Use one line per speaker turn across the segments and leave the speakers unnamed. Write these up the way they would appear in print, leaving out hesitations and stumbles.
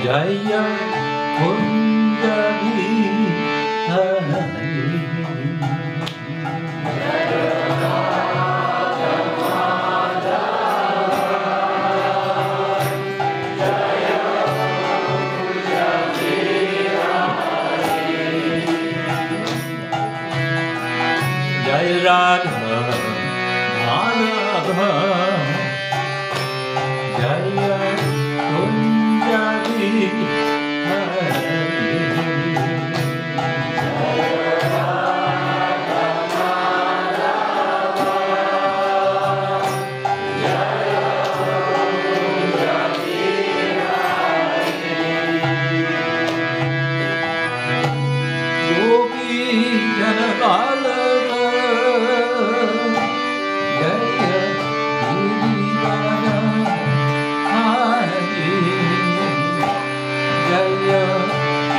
Jaya Kunjabi Hari Jai Radha Madhava Jaya Kunjabi Hari Gopi Janavallabha Jaya Girivara Hari Jaya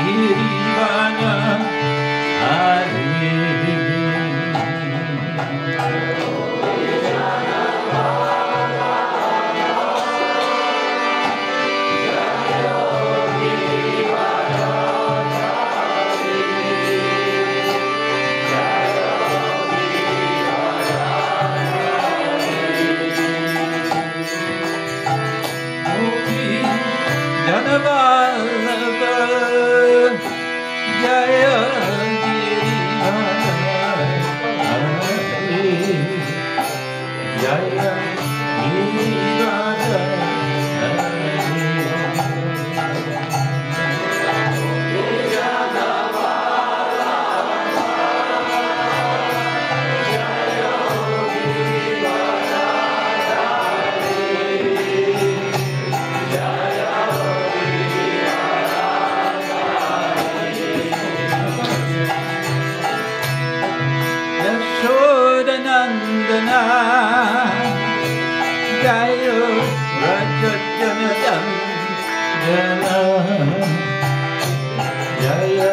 Girivara Hari Gopi Janavallabha Jaya Girivara Hari Jaya Girivara Yashodanandana Jaya Rajajanandana Jaya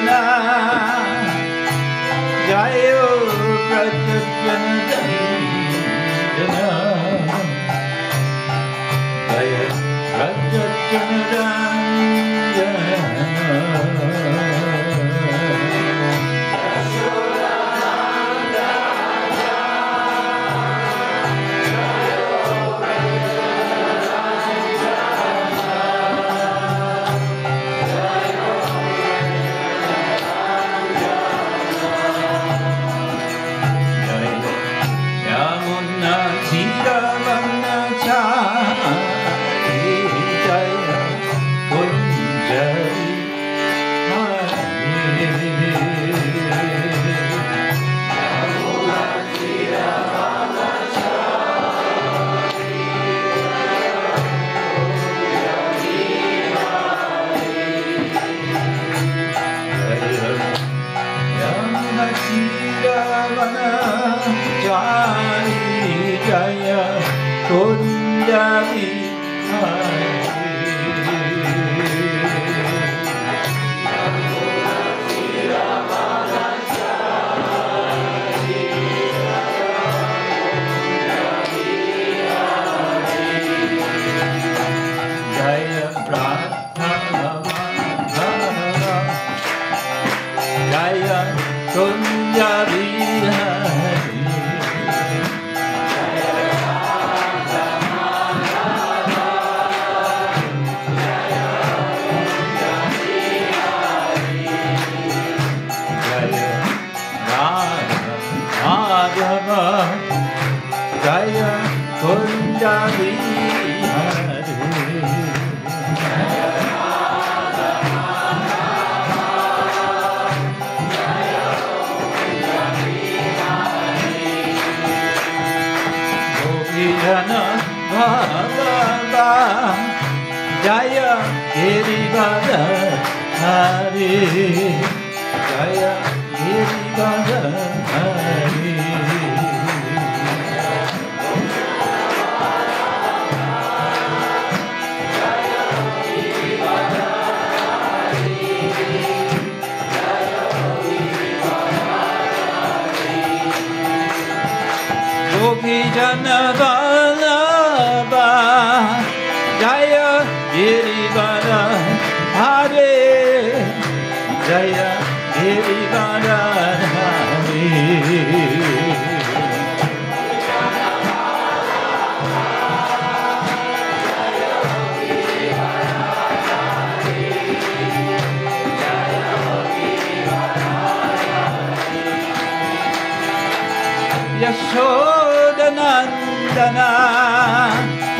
Yashodanandana Jaya Rajajanandana Jaya Yamuna Chiravana Chari Jaya Kunjabi Hari Yamuna Chiravana Chari Jaya Kunjabi Hari Jaya Radha Madhava Jaya Kunjabi Hari Jaya Radha Madhava Jaya Kunjabi Hari Gopi Jana Baba Jaya Girivara Hari Jaya Girivara Hari Gopi Jana Vallabha Jaya Girivara Hare Jaya Girivara Hare Yashodanandana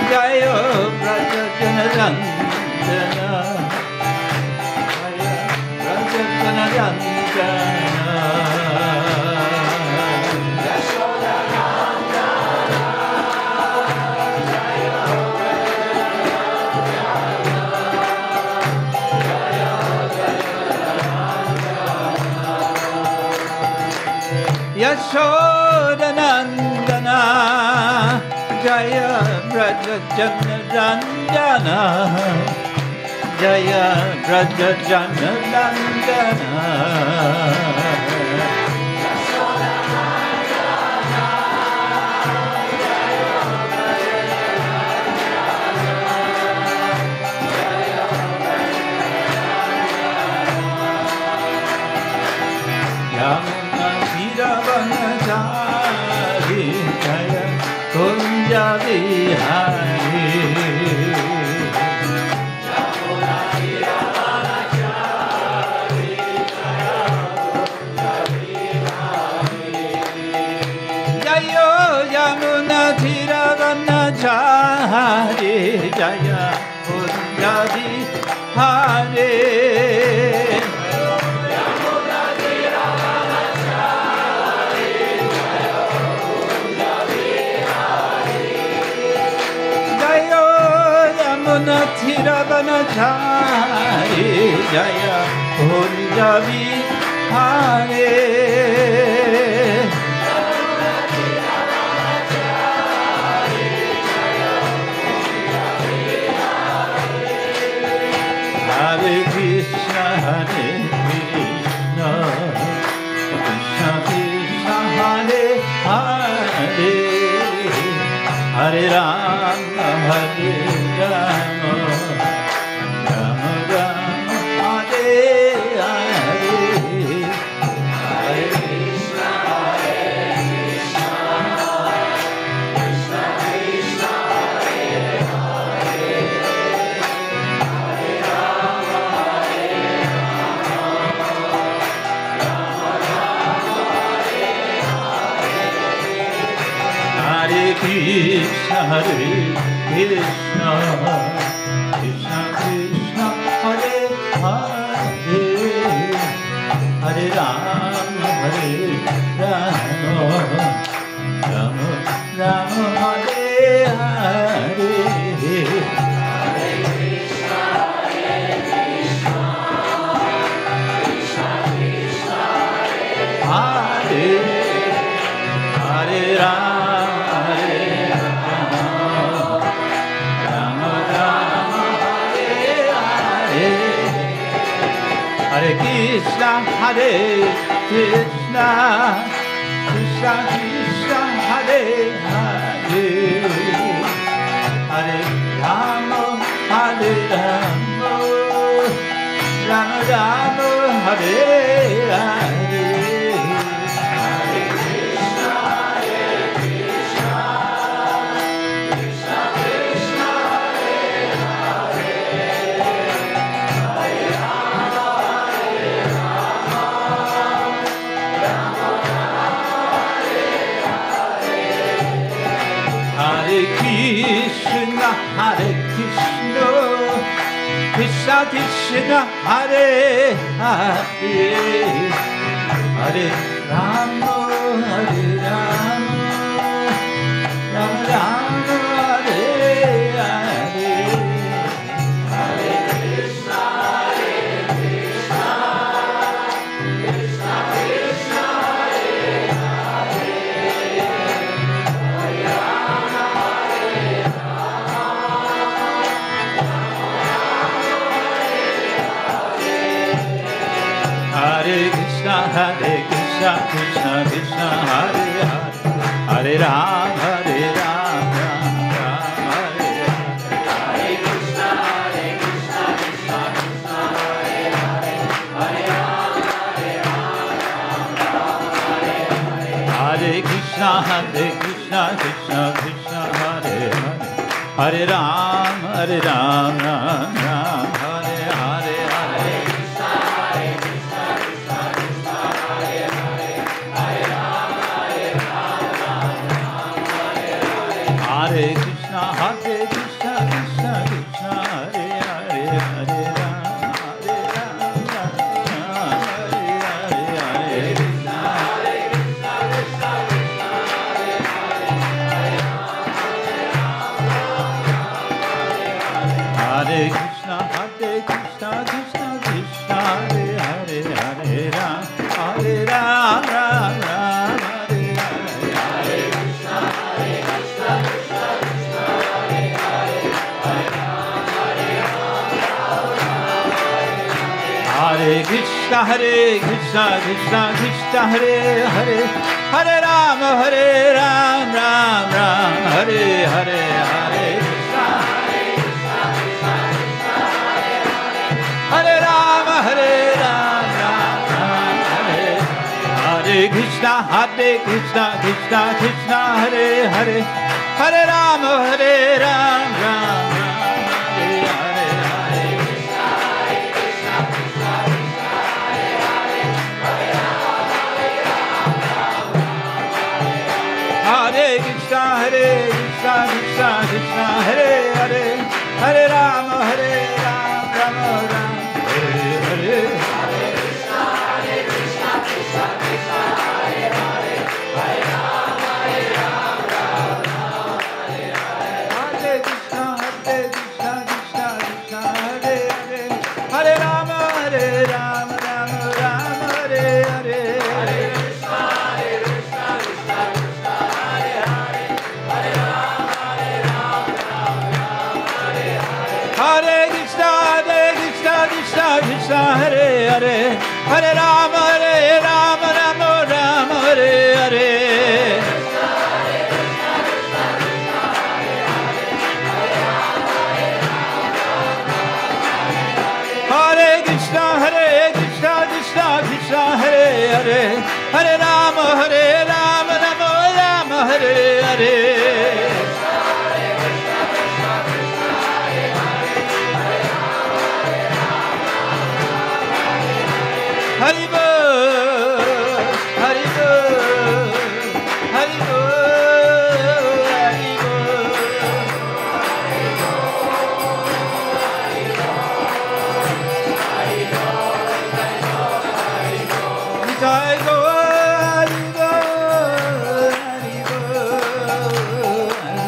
Jaya Braja Janarandana Jaya Braja Janarandana Yashodanandana Jaya Yashodanandana Jaya Braja Janarandana Jaya Braja Janarandana Yamuna Siravanachaari Jaya Kunja Vihari Yamuna Siravanachaari Jaya Kunja Vihari Jaya Yamuna Siravanachaari Jaya Kunja Vihari Thiravanachari Jaya Kunja Vihare Hare Krishna Hare Krishna Krishna Krishna Hare Hare Hare Rama Hare Rama Rama Rama Hare Hare Hare Krishna Hare Krishna Krishna Krishna Hare Hare Hare Rama Hare Rama Rama Hare Hare Krishna Hare Krishna Krishna Krishna Hare Hare Hare Rama Hare Rama Rama Rama Hare Hare Hare Krishna Hare Krishna Krishna Krishna Hare Hare Hare Rama Hare Krishna, Hare Krishna, Krishna Krishna, Hare Hare, Hare Rama, Hare Rama, Rama Rama, Hare Hare. Hare Krishna, Hare Krishna, Krishna Krishna, Hare Hare, Hare Rama, Hare Rama, Rama Rama, Hare Hare. Hare Krishna, Hare Krishna, Krishna Krishna, Hare Hare, Hare Rama, Hare Rama, Rama Rama, Hare Ram, Hare Ram, Ram Ram, Hare Hare.
Hare Krishna, Krishna Krishna, Hare Hare, Hare Ram, Ram Hare Hare.
Hare Krishna, Krishna Krishna, Hare Hare. Hare Ram, Ram Ram, Hare Hare.
Hare Krishna, Krishna Krishna, Hare Hare, Hare Ram, Ram Hare Hare.
Hare Krishna, Krishna Krishna, Hare Hare. Hare Ram, Ram Hare Hare. Hare Krishna, Krishna Krishna, Hare Hare. Hare Ram, Ram Hare Hare. Hare Krishna, Krishna Krishna, Hare Hare. Hare Ram, Ram Hare Hare. Hare Krishna, Hare Ram, Ram Hare. Hare Krishna, Krishna Krishna, Hare Hare. Hare Ram, Ram Hare Hare. Hare Krishna, Krishna Krishna, Hare Hare. Hare Ram, Ram Hare Hare.
Hare Krishna, Krishna Krishna, Hare Hare, Hare Ram, Hare Hare.
Hare Krishna, Krishna Krishna, Hare Hare. Hare Ram, Ram Hare Hare.
Hare Krishna, Krishna Krishna, Hare Hare, Hare Ram, Hare Hare.
Hare Krishna, Krishna Hare Hare. Hare Ram, Ram Hare Hare. Hare Krishna, Krishna Krishna, Hare Hare. Hare Ram, Ram Hare Hare. Hari Bol, Hari Bol, Hari Bol, Hari Bol. Jai Go, Hari Bol, Hari Bol, Hari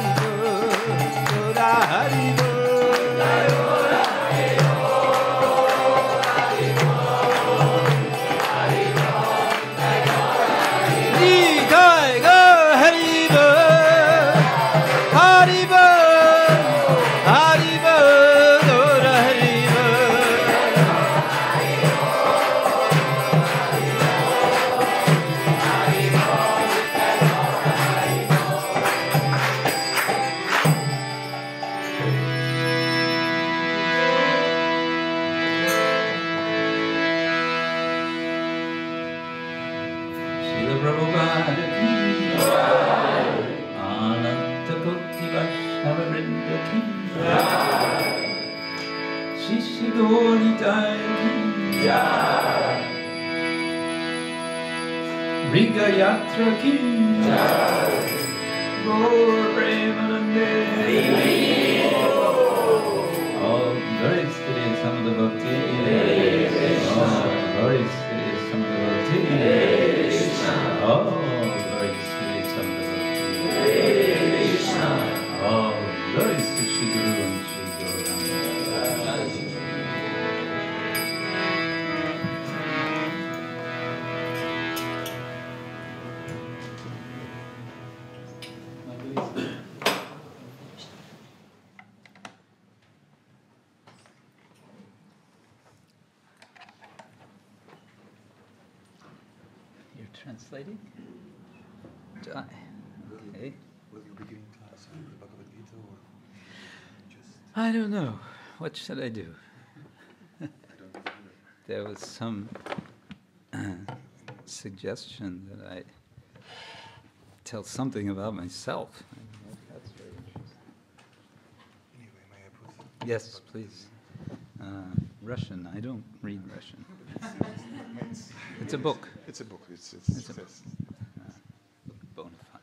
Bol, Hari Bol. Jai Go, Hari Bol, Hari Bol, Hari Bol, Hari Bol. Srila Prabhupada ki jai. Ananta Koti Vaishnava Vrinda ki jai. Shishya Gauri Jai ki jai. Riga Yatra ki jai. Gaur Premanande. Oh, glory to some of the bhakti. Oh, glory to some of the bhakti. Oh, glory to some of the bhakti. Oh, glory to Shri Guru and Shri Gauranga. You're translating? Jai. Okay. Okay.
Will you be giving class on the Bhagavad Gita or just?
I don't know. What should I do?
I don't know.
There was some suggestion that I tell something about myself. That's very interesting.
Anyway, may I put?
Yes, please. Russian. I don't read Russian. It's a book.
It's a book. It's
a book. Bona fide.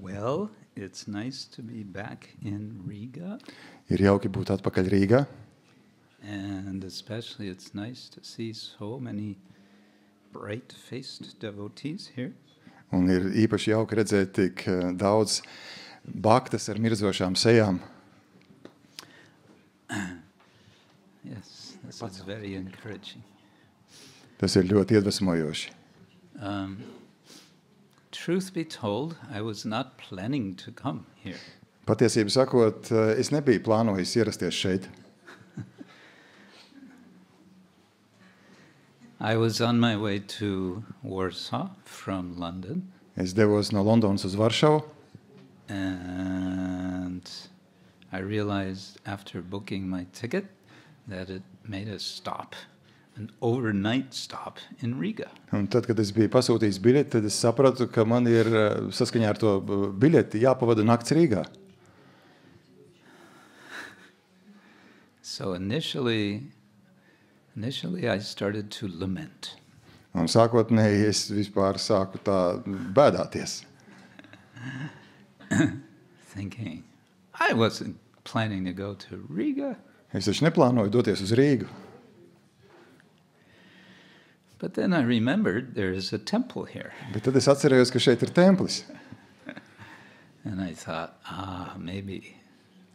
Well, it's nice to be back in Riga,
Ir jauki būt atpakaļ Rīgā,
and especially it's nice to see so many bright-faced devotees here.
un ir īpaši jauki redzēt tik daudz baktas ar mirdzošām sejām.
Yes, this is very encouraging.
Tas ir ļoti iedvesmojoši.
Truth be told, I was not planning to come here.
Patiesību sakot, es nebiju plānojis ierasties šeit.
I was on my way to Warsaw from London,
Es devos no Londonas uz Varšavu,
and I realized after booking my ticket that it made a stop, an overnight stop in Riga.
un tad, kad es biju pasūtījis biļeti, tad es sapratu, ka man ir saskaņā ar to biļeti jāpavada nakts Rīgā.
So initially I started to lament.
Un sākotnēji es vispār sāku tā bēdāties.
Thinking, I wasn't planning to go to Riga,
Es taču neplānoju doties uz Rīgu.
but then I remembered there is a temple here.
Bet tad es atcerējos, ka šeit ir templis.
And I thought, maybe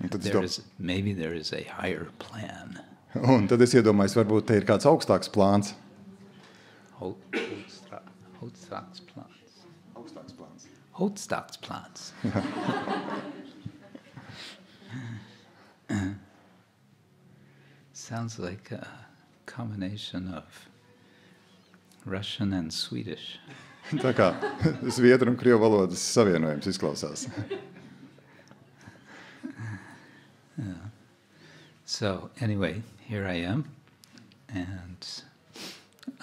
Un tad, es
maybe there is a higher plan.
un tad es iedomājos, varbūt te ir kāds augstāks plāns.
Hotstāksplans.
Augstāks plāns.
Hotstāksplans. Sounds like a combination of Russian and Swedish.
Tā kā zviedru un krievu valodas savienojums izklausās.
So anyway, here I am, and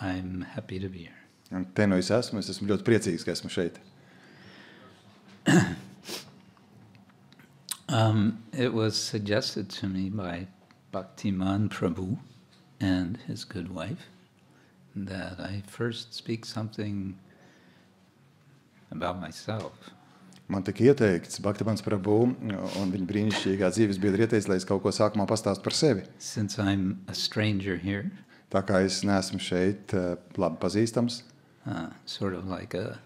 I'm happy to be here.
Un te no es esmu ļoti priecīgs, ka esmu šeit.
It was suggested to me by Bhaktiman Prabhu and his good wife that I first speak something about myself.
Man tika ieteikts Bhaktimans Prabhu un viņa brīnišķīgā dzīves biedra ieteica, lai es kaut ko sākumā pastāstu par sevi.
Since I'm a stranger here,
Tā kā es neesmu šeit labi pazīstams,
sort of like a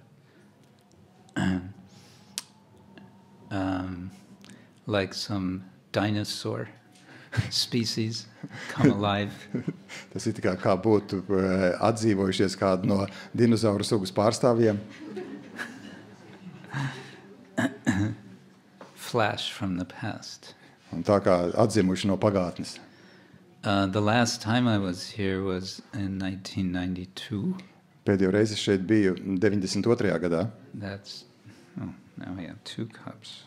like some dinosaur species come alive.
tas ir kā būtu atdzīvojušies kādu no dinozauru sugas pārstāvjiem,
Flash from the past.
un tā kā atdzimuši no pagātnes.
The last time I was here was in 1992.
Pēdējo reizi šeit biju 92. gadā.
That's, now we have 2 cups.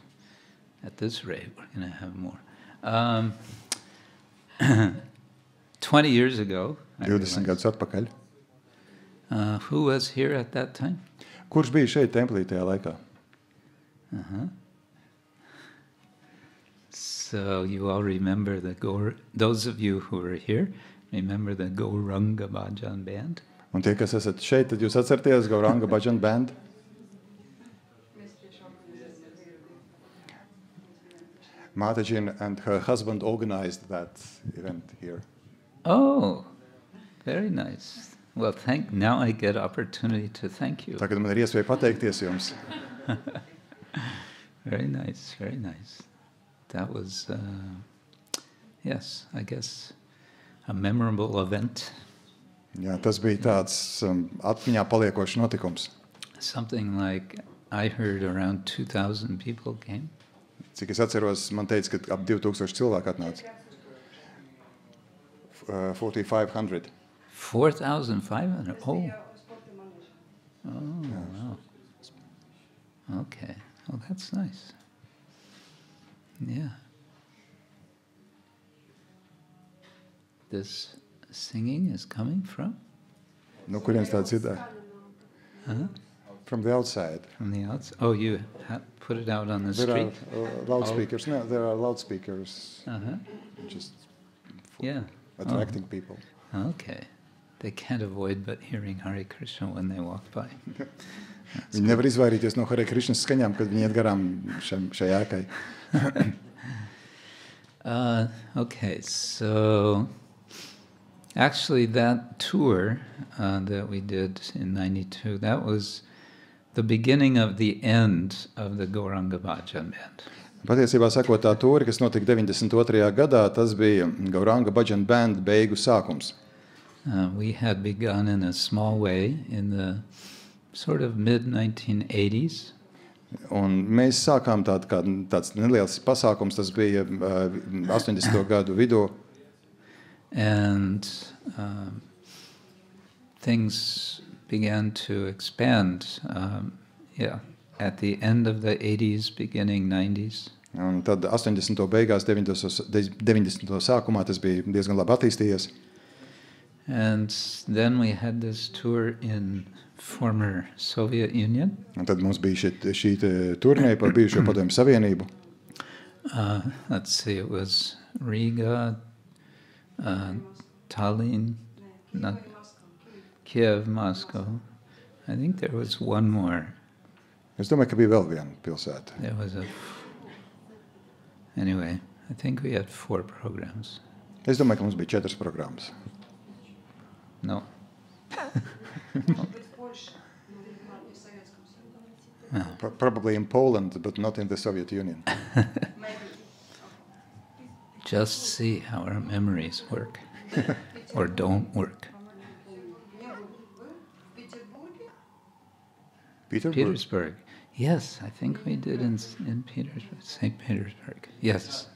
At this rate, we're going to have more. 20 years ago, I
20
realized,
gadus atpakaļ.
who was here at that time?
Kurš bija šeit templī tajā laikā?
So you all remember those of you who were here, remember the Gauranga Bhajan band?
Un tie, kas esat šeit, tad jūs atcerieties Gauranga Bhajan band? Mataji and her husband organized that event here.
Oh, very nice. Well, now I get opportunity to thank you.
Tagad man ir iespēja pateikties jums.
Very nice, very nice. That was, yes, I guess, a memorable event.
Jā, tas bija tāds atmiņā paliekošs notikums.
Something like, I heard around 2,000 people came.
Cik es atceros, man teica, ka ap 2000 cilvēku atnāca. 4,500.
4,500. Oh. Wow. Okay. Well, that's nice. Yeah. This singing is coming from?
No kurienes tā dzirdēja?
Huh?
From the outside.
From the outside? Oh, you put it out on the
There
street?
are loudspeakers. No, there are loudspeakers.
Uh-huh.
Just
Yeah.
attracting people.
Okay. They can't avoid but hearing Hare Krishna when they walk by.
Viņi nevar izvairīties no Hare Krishnas skaņām, kad viņi iet garām šai ēkai.
Okay, so actually that tour that we did in 92, that was the beginning of the end of the Gauranga Bhajan Band.
Patiesībā sakot, tā tūri, kas notika 92. gadā, tas bija Gauranga Bhajan Band beigu sākums.
We had begun in a small way in the sort of mid-1980s.
Un mēs sākām tāds neliels pasākums, tas bija 80. gadu vidū.
And things began to expand, at the end of the 80s, beginning 90s.
Un tad 80. beigās, 90. sākumā tas bija diezgan labi attīstījies.
And then we had this tour in former Soviet Union.
Un tad mums bija šī turnē par bijušo Padomju Savienību.
Let's see, it was Riga, Tallinn, Kiev, Moscow. I think there was one more.
Es domāju, ka bija vēl viena pilsēta.
There was anyway, I think we had 4 programs.
Es domāju, ka mums bija 4 programmas.
No.
Probably in Poland, but not in the Soviet Union.
Just see how our memories work or don't work. Petersburg. Yes, I think we did in Petersburg, St. Petersburg. Yes.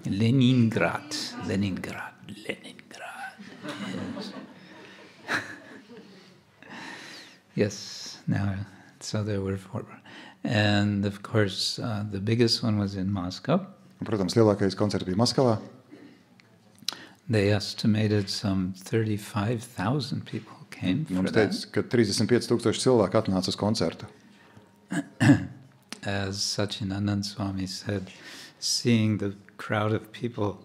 Leningrad. Yes. Yes. Now, so there were 4. And of course, the biggest one was in Moscow.
Protams, lielākais koncerts bija Maskavā.
They estimated some 35,000 people came for
Mums
that.
teica, ka 35,000 cilvēku atnāca uz koncertu.
As Satchidananda Swami said, seeing the crowd of people,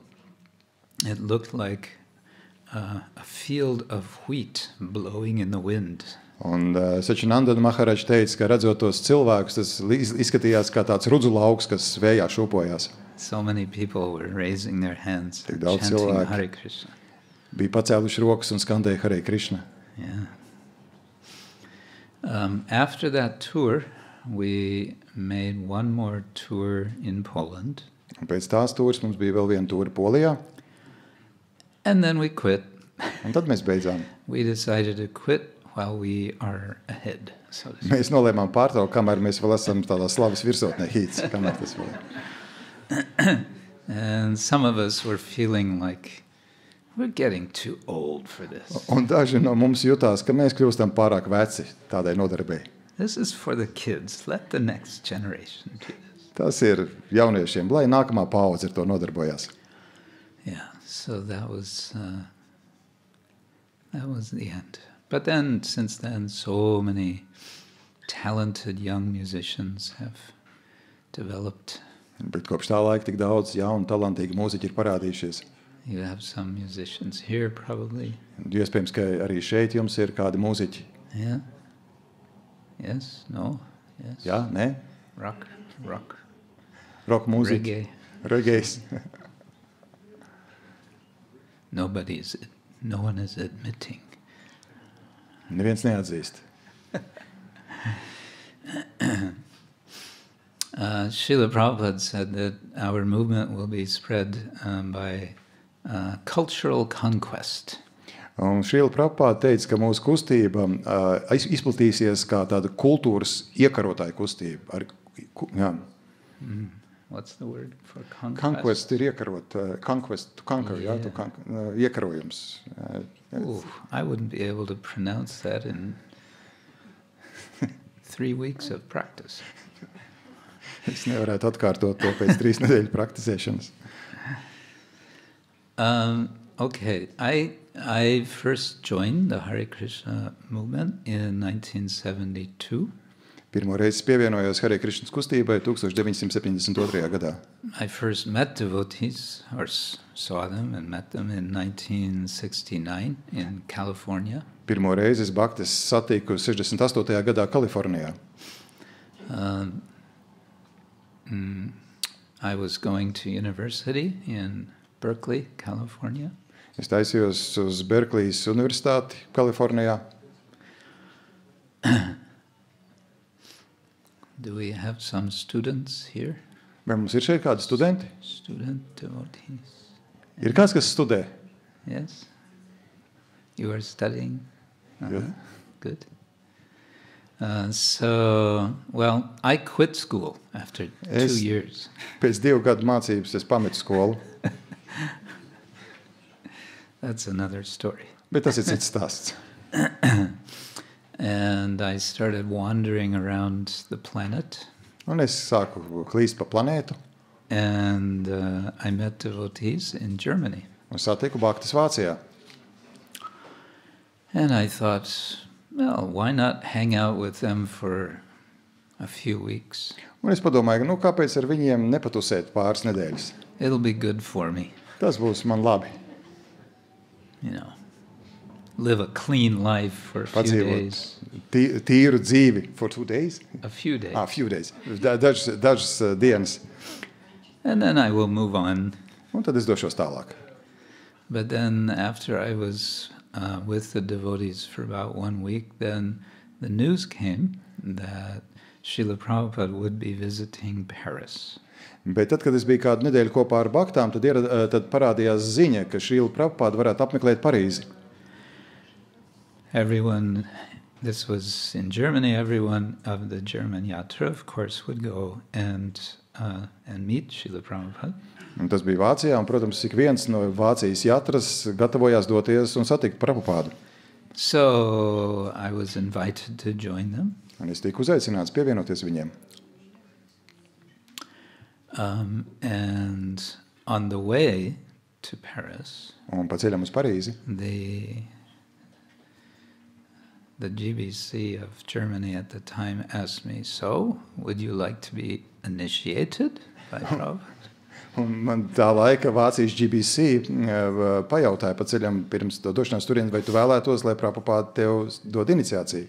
it looked like a field of wheat blowing in the wind.
Un Satchidananda Maharaj teica, ka redzot tos cilvēkus, tas izskatījās kā tāds rudzu lauks, kas vējā šūpojās.
So many people were raising their hands,
Tik daudz
chanting
cilvēku.
Hare Krishna.
Bija pacēluši rokas un skandēja Hare Krishna.
Yeah. After that tour, we made one more tour in Poland.
Un pēc tās tūres mums bija vēl viena tūre Polijā,
And then we quit.
un tad mēs beidzām.
We decided to quit while we are ahead, so to speak.
Mēs nolēmām pārtraukt, kamēr mēs vēl esam tādā slavas virsotnē hīts, kamēr tas vēl.
And some of us were feeling like we're getting too old for this.
Un daži no mums jutās, ka mēs kļūstam pārāk veci tādai nodarbei.
This is for the kids. Let the next generation do this.
Tas ir jauniešiem, lai nākamā paudze ar to nodarbojās.
Yeah, so that was the end. But then, since then, so many talented young musicians have developed.
Bet kopš tā laika tik daudz jaunu, talantīgi mūziķi ir parādījušies.
You have some musicians here, probably.
Iespējams, ka arī šeit jums ir kādi mūziķi.
Yeah. Yes. No. Yes.
Jā, nē?
Rock.
Rock mūziķi. Reggae.
No one is admitting.
Neviens neatzīst.
Srila Prabhupada said that our movement will be spread by cultural conquest.
Un Srila Prabhupada teica, ka mūsu kustība izplatīsies kā tāda kultūras iekarotāja kustība.
what's the word for conquest?
Conquest ir iekarot, conquest, to conquer,
Yeah.
iekarojums.
Ooh, I wouldn't be able to pronounce that in 3 weeks of practice.
Es nevarētu atkārtot to pēc 3 nedēļu praktizēšanas.
Okay, I first joined the Hare Krishna movement in 1972.
Pirmo reizi pievienojos Hare Krishnas kustībai 1972. gadā.
I first met devotees, or saw them and met them in 1969 in California.
Pirmo reizi es bhaktis satiku 68. gadā Kalifornijā.
I was going to university in Berkeley, California.
Es taisījos uz Berklijas universitāti Kalifornijā.
Do we have some students here?
Vai mums ir šeit kādi studenti?
Student devotees?
Ir kāds, kas studē?
Yes? You are studying?
Yeah.
Good. Well, I quit school after 2 years.
Pēc 2 gadu mācības es pametu skolu,
That's another story.
bet tas ir cits stāsts.
And I started wandering around the planet.
Un es sāku klīst pa planētu
And I met devotees in Germany.
un satiku bhaktis Vācijā.
And I thought, well, why not hang out with them for a few weeks?
Un es padomāju, nu kāpēc ar viņiem nepatusēt pāris nedēļas?
It'll be good for me,
Tas būs man labi.
you know. Live a clean life for a few days.
Padzīvot tīru dzīvi for 2 days.
A few days.
Few days. Dažas dienas.
And then I will move on.
Un tad es došos tālāk.
But then after I was with the devotees for about 1 week, then the news came that Srila Prabhupada would be visiting Paris.
Bet tad, kad es biju kādu nedēļu kopā ar bhaktām, tad parādījās ziņa, ka Srila Prabhupada varētu apmeklēt Parīzi.
Everyone, this was in Germany, everyone of the German Yatra, of course, would go and meet Srila Prabhupada.
Un tas bija Vācijā, un, protams, ik viens no Vācijas jatras gatavojās doties un satikt Prabhupādu.
So I was invited to join them.
Un es tiku uzaicināts pievienoties viņiem.
And on the way to Paris,
Un pa ceļam uz Parīzi
the GBC of Germany at the time asked me, so, would you like to be initiated by Prabhupada?
Un man tā laika Vācijas GBC pajautāja pa ceļam pirms došanās turien, vai tu vēlētos, lai Prabhupāda tev dod iniciāciju.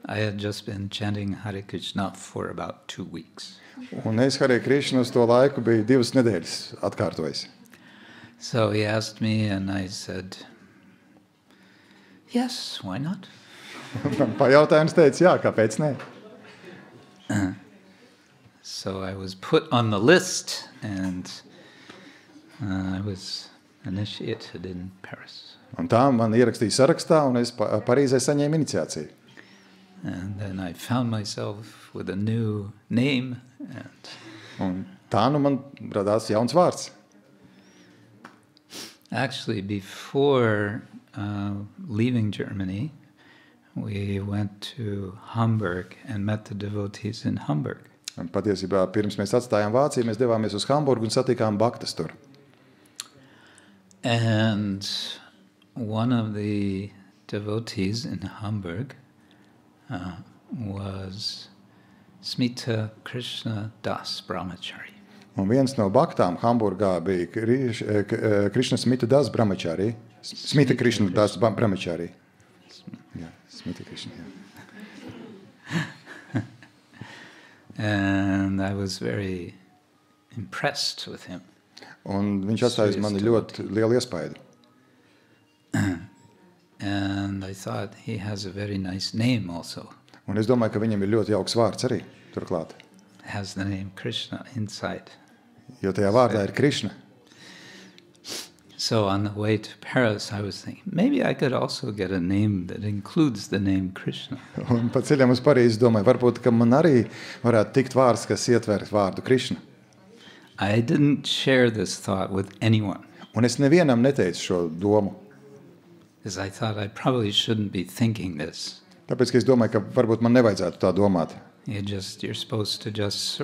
I had just been chanting Hare Krishna for about 2 weeks.
Un es Hare Krishna uz to laiku biju 2 nedēļas atkārtojis.
So he asked me and I said, yes, why not?
Man pajautāja un es teicu, jā, kāpēc ne?
So I was put on the list and I was initiated in Paris.
Un tā man ierakstīja sarakstā un es Parīzē saņēmu iniciāciju.
And then I found myself with a new name
Un tā nu man radās jauns vārds.
Actually, before leaving Germany, we went to Hamburg and met the devotees in Hamburg.
Un patiesībā pirms mēs atstājām Vāciju, mēs devāmies uz Hamburgu un satikām bhaktas tur.
And one of the devotees in Hamburg was Smita Krishna Das Brahmachari.
Un viens no bhaktām Hamburgā bija Krishna Smita Das Brahmachari. Smita Krishna Das Brahmachari. Jā, Smita Krishna, jā.
And I was very impressed with him.
Un viņš atstāja uz mani ļoti lielu iespaidu.
And I thought he has a very nice name also.
Un es domāju, ka viņam ir ļoti jauks vārds arī turklāt.
Has the name Krishna inside.
Jo tajā vārdā ir Krishna.
So on the way to Paris, I was thinking, maybe I could also get a name that includes the name Krishna.
Un pa ceļam uz Parīzi domāju, varbūt, ka man arī varētu tikt vārds, kas ietver vārdu Krišna.
I didn't share this thought with anyone,
Un es nevienam neteicu šo domu,
because I thought I probably shouldn't be thinking this.
tāpēc, ka es domāju, ka varbūt man nevajadzētu tā domāt.
You're supposed to just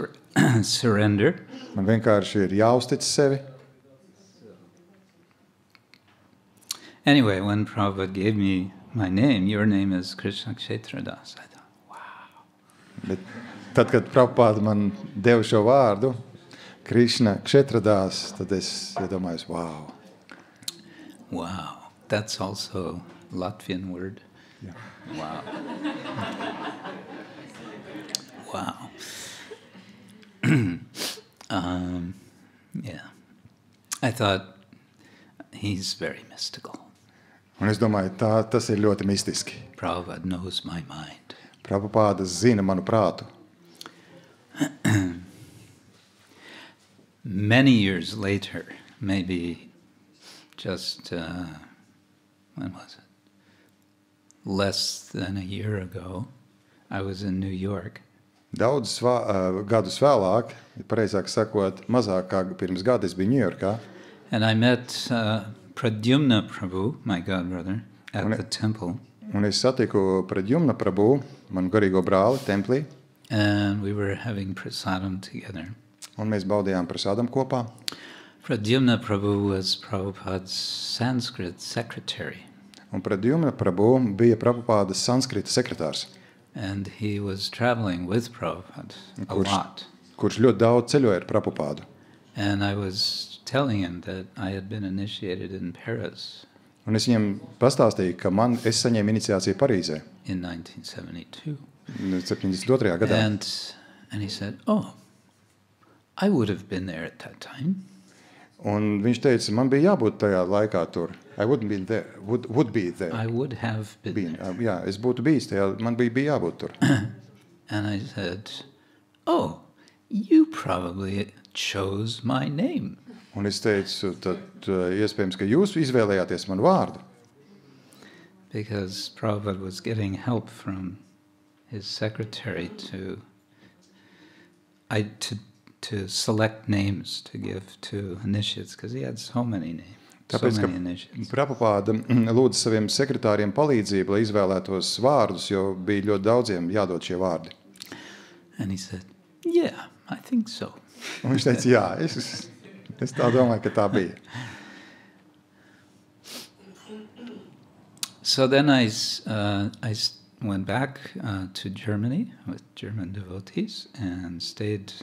surrender.
Man vienkārši ir jāuztic sevi.
Anyway, when Prabhupada gave me my name, your name is Krishna Kshetradas, I thought, wow.
Bet tad, kad Prabhupāda man deva šo vārdu, Krišna Kshetradās, tad es iedomājos, wow.
Wow, that's also Latvian word.
Yeah.
Wow. Wow. Yeah. I thought he's very mystical.
Un es domāju, tas ir ļoti mistiski.
Prabhupada knows my mind.
Prabhupāda zina manu prātu.
Many years later, maybe just, when was it? Less than a year ago, I was in New York.
Daudz gadus vēlāk, pareizāk sakot, mazāk kā pirms gada es biju Ņujorkā.
And I met Pradyumna Prabhu, my godbrother, at the temple.
Un es satiku Pradyumna Prabhu, manu garīgo brāli, templī.
And we were having prasadam together.
Un mēs baudījām prasādam kopā.
Pradyumna Prabhu was Prabhupada's Sanskrit secretary.
Un Pradyumna Prabhu bija Prabhupādas sanskrita sekretārs.
And he was traveling with Prabhupada a lot.
Kurš ļoti daudz ceļoja ar Prabhupādu.
And I was telling him that I had been initiated in Paris
Un es viņam pastāstīju, ka es saņēmu iniciāciju Parīzē
in 1972.
72. gadā.
And he said, oh, I would have been there at that time.
Un viņš teica, man bija jābūt tajā laikā tur. I wouldn't be there, would be there.
I would have been there.
Jā, es būtu bijis tajā, man bija jābūt tur.
And I said, oh, you probably chose my name.
Un es teicu, tad iespējams, ka jūs izvēlējāties manu vārdu.
Because Prabhupada was getting help from his secretary to select names to give to initiates, because he had so many names,
Tāpēc,
so many initiates.
Prabhupāda lūdza saviem sekretāriem palīdzību, lai izvēlētos vārdus, jo bija ļoti daudziem jādod šie vārdi.
And he said, yeah, I think so.
Un viņš teica, jā, es tā domāju, ka tā bija.
So then I went back to Germany with German devotees and stayed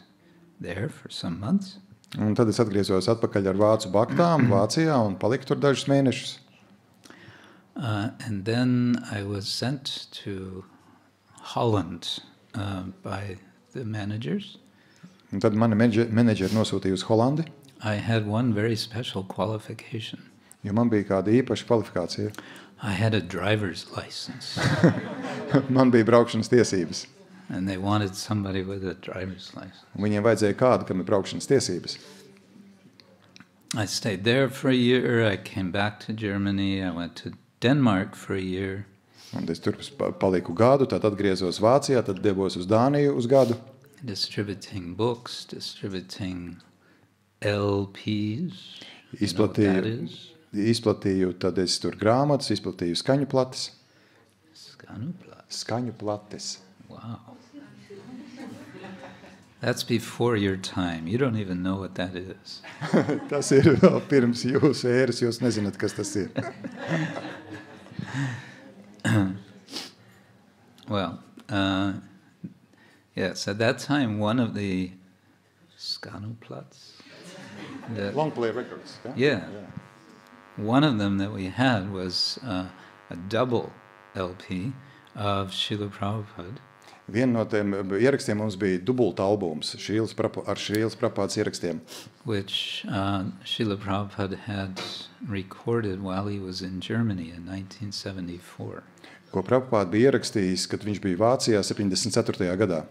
there for some months.
Un tad es atgriezos atpakaļ ar vācu baktām Vācijā un paliku tur dažus mēnešus.
And then I was sent to Holland by the managers.
Un tad mani menedžeri nosūtīja uz Holandi,
I had one very special qualification.
jo man bija kāda īpaša kvalifikācija.
I had a driver's license.
Man bija braukšanas tiesības.
And they wanted somebody with a driver's license.
Un viņiem vajadzēja kādu, kam ir braukšanas tiesības.
I stayed there for a year. I came back to Germany. I went to Denmark for a year.
Un es tur paliku gadu, tad atgriezos Vācijā, tad devos uz Dāniju uz gadu.
Distributing books, distributing LPs. You know what that is?
Izplatīju, tad es tur grāmatas, izplatīju skaņu plates. Skaņu plates.
Wow. That's before your time. You don't even know what that is.
Tas ir vēl pirms jūsu ēras, jūs nezināt, kas tas ir.
Well, yes, at that time, one of the Skanuplats.
Long play records.
Yeah. One of them that we had was a double LP of Srila Prabhupada.
Viena no tiem ierakstiem mums bija dubulta albums ar Šrīlas Prabhupādas ierakstiem,
which Srila Prabhupada had recorded while he was in Germany in 1974.
Ko Prabhupāda bija ierakstījis, kad viņš bija Vācijā 74. gadā.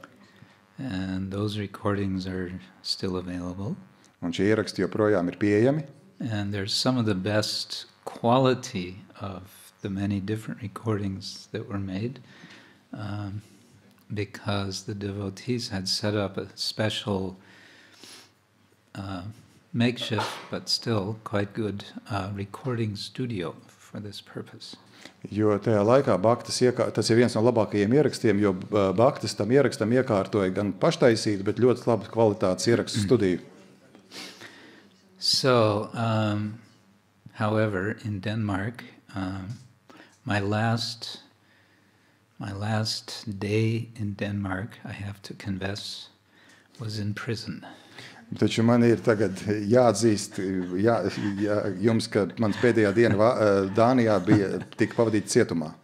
And those recordings are still available.
Un šie ieraksti joprojām ir pieejami.
And there's some of the best quality of the many different recordings that were made, because the devotees had set up a special makeshift, but still quite good recording studio for this purpose.
Jo tajā laikā tas ir viens no labākajiem ierakstiem, jo Bhaktas tam ierakstam iekārtoja gan paštaisīt, bet ļoti labu kvalitātes ierakstu studiju.
So, however, in Denmark, my last day in Denmark, I have to confess, was in prison.
Taču man ir tagad jāatzīst jums, ka mans pēdējā diena Dānijā tika pavadīta cietumā.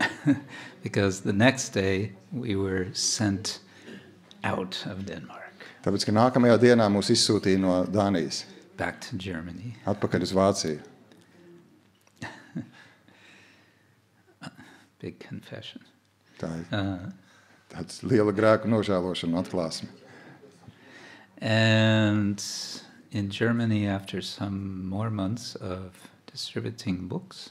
Because the next day we were sent out of Denmark.
Tāpēc, ka nākamajā dienā mūs izsūtīja no Dānijas.
Back to Germany.
Atpakaļ uz Vāciju.
Big confession.
Tā ir tāds liela grēku nožēlošana atklāsme.
And in Germany, after some more months of distributing books,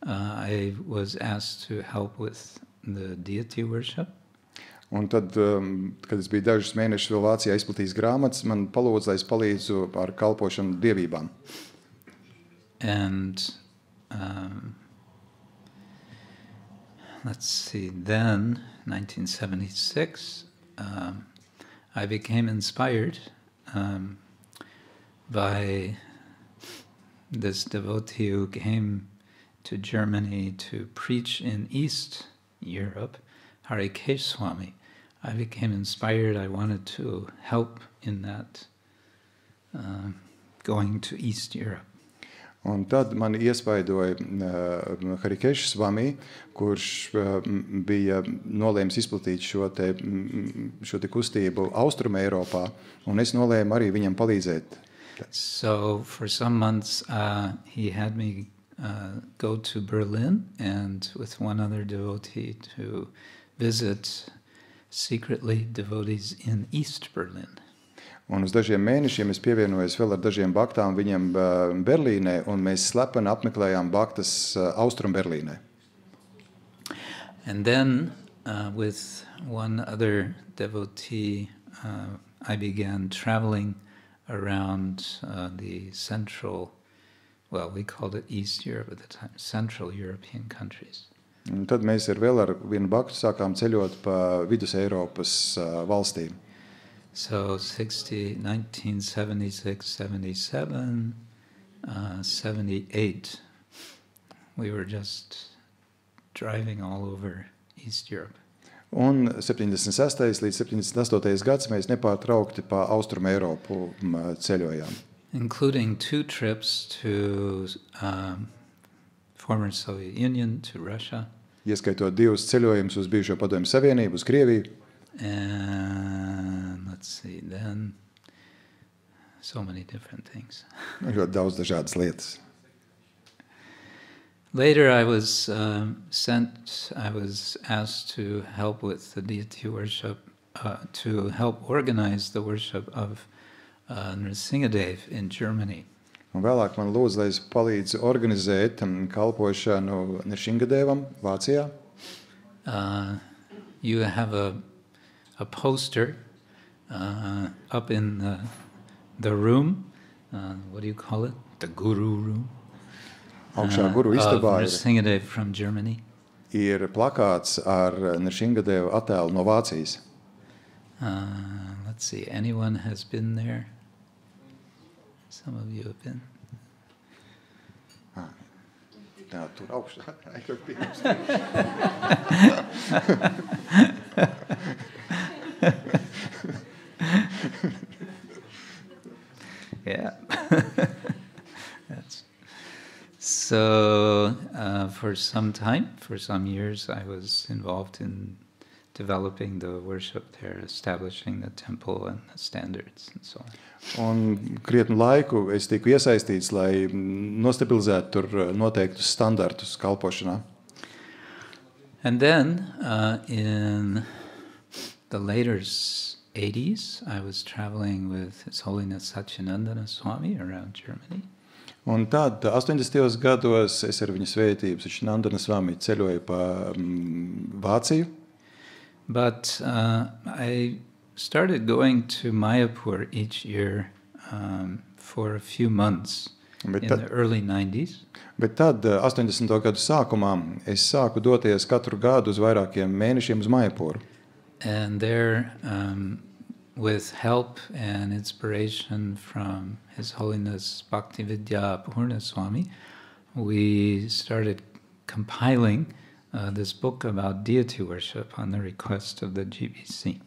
I was asked to help with the deity worship.
Un tad, kad es biju dažus mēnešus vēl Vācijā izplatījis grāmatas, man palūdza, lai es palīdzu ar kalpošanu dievībām.
And let's see, then, 1976, I became inspired by this devotee who came to Germany to preach in East Europe, Harikesh Swami. I became inspired. I wanted to help in that, going to East Europe.
Un tad mani iespaidoja Harikesh Swami, kurš bija nolēmis izplatīt šo te kustību Austrum Eiropā, un es nolēmu arī viņam palīdzēt.
So for some months he had me go to Berlin and with one other devotee to visit secretly devotees in East Berlin.
Un uz dažiem mēnešiem es pievienojos vēl ar dažiem baktām viņam Berlīnē, un mēs slepeni apmeklējām baktas Austrum Berlīnē.
And then with one other devotee I began traveling around the central, well, we called it East Europe at the time, Central European countries.
Un tad mēs vēl ar vienu baktu sākām ceļot pa Vidus Eiropas valstīm.
So 1976, 77, 78, we were just driving all over East Europe.
Un 76. līdz 78. gads mēs nepārtraukti pa Austrum Eiropu ceļojām.
Including 2 trips to former Soviet Union, to Russia.
Ieskaitot 2 ceļojumus uz bijušo Padomju Savienību, uz Krieviju.
And let's see, then so many different things.
Ļoti daudz dažādas lietas.
Later I was asked to help with the deity worship, to help organize the worship of Nrsingadev in Germany.
Un vēlāk man lūdza, lai es palīdzu organizēt kalpošanu Nrsingadevam Vācijā.
You have a poster up in the room. What do you call it? The guru room.
Augšā guru istabā
Nrsingadev from Germany.
Ir plakāts ar Nrsingadeva attēlu no Vācijas.
Let's see, anyone has been there? Some of you have been.
Tā, tur augšā.
Yeah. So for some time, for some years, I was involved in developing the worship there, establishing the temple and the standards and so on.
Un krietnu laiku es tiku iesaistīts, lai nostabilizētu tur noteiktus standartus kalpošanā.
And then in the later 80s, I was traveling with His Holiness Satyanandana Swami around Germany.
Un tad 80. gados es ar viņu svētību Sačinandana Svami ceļoju pa Vāciju.
But I started going to Mayapur each year for a few months in the early 90s.
Bet tad 80. gadu sākumā es sāku doties katru gadu uz vairākiem mēnešiem uz Mayapuru.
And there, with help and inspiration from His Holiness Bhaktividya Purna Swami, we started compiling this book about deity worship on the request of the GBC.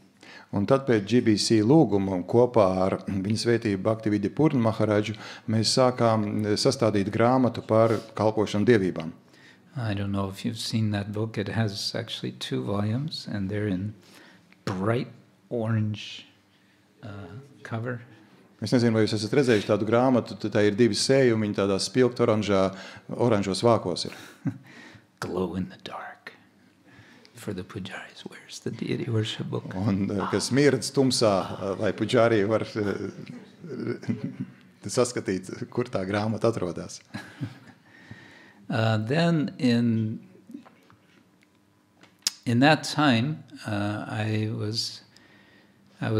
Un tad pēc GBC lūguma kopā ar viņa svētību Bhaktividya Purna Maharadžu mēs sākām sastādīt grāmatu par kalpošanu dievībām.
I don't know if you've seen that book. It has actually 2 volumes, and they're in bright orange cover.
Es nezinu, vai jūs esat redzējuši tādu grāmatu, tā ir 2 sējumi, viņi tādā spilgt oranžos vākos ir.
Glow in the dark for the pujaris. Where's the deity worship book?
Un kas mirdz tumsā, lai puģārī var saskatīt, kur tā grāmata atrodas.
Then in that time, I was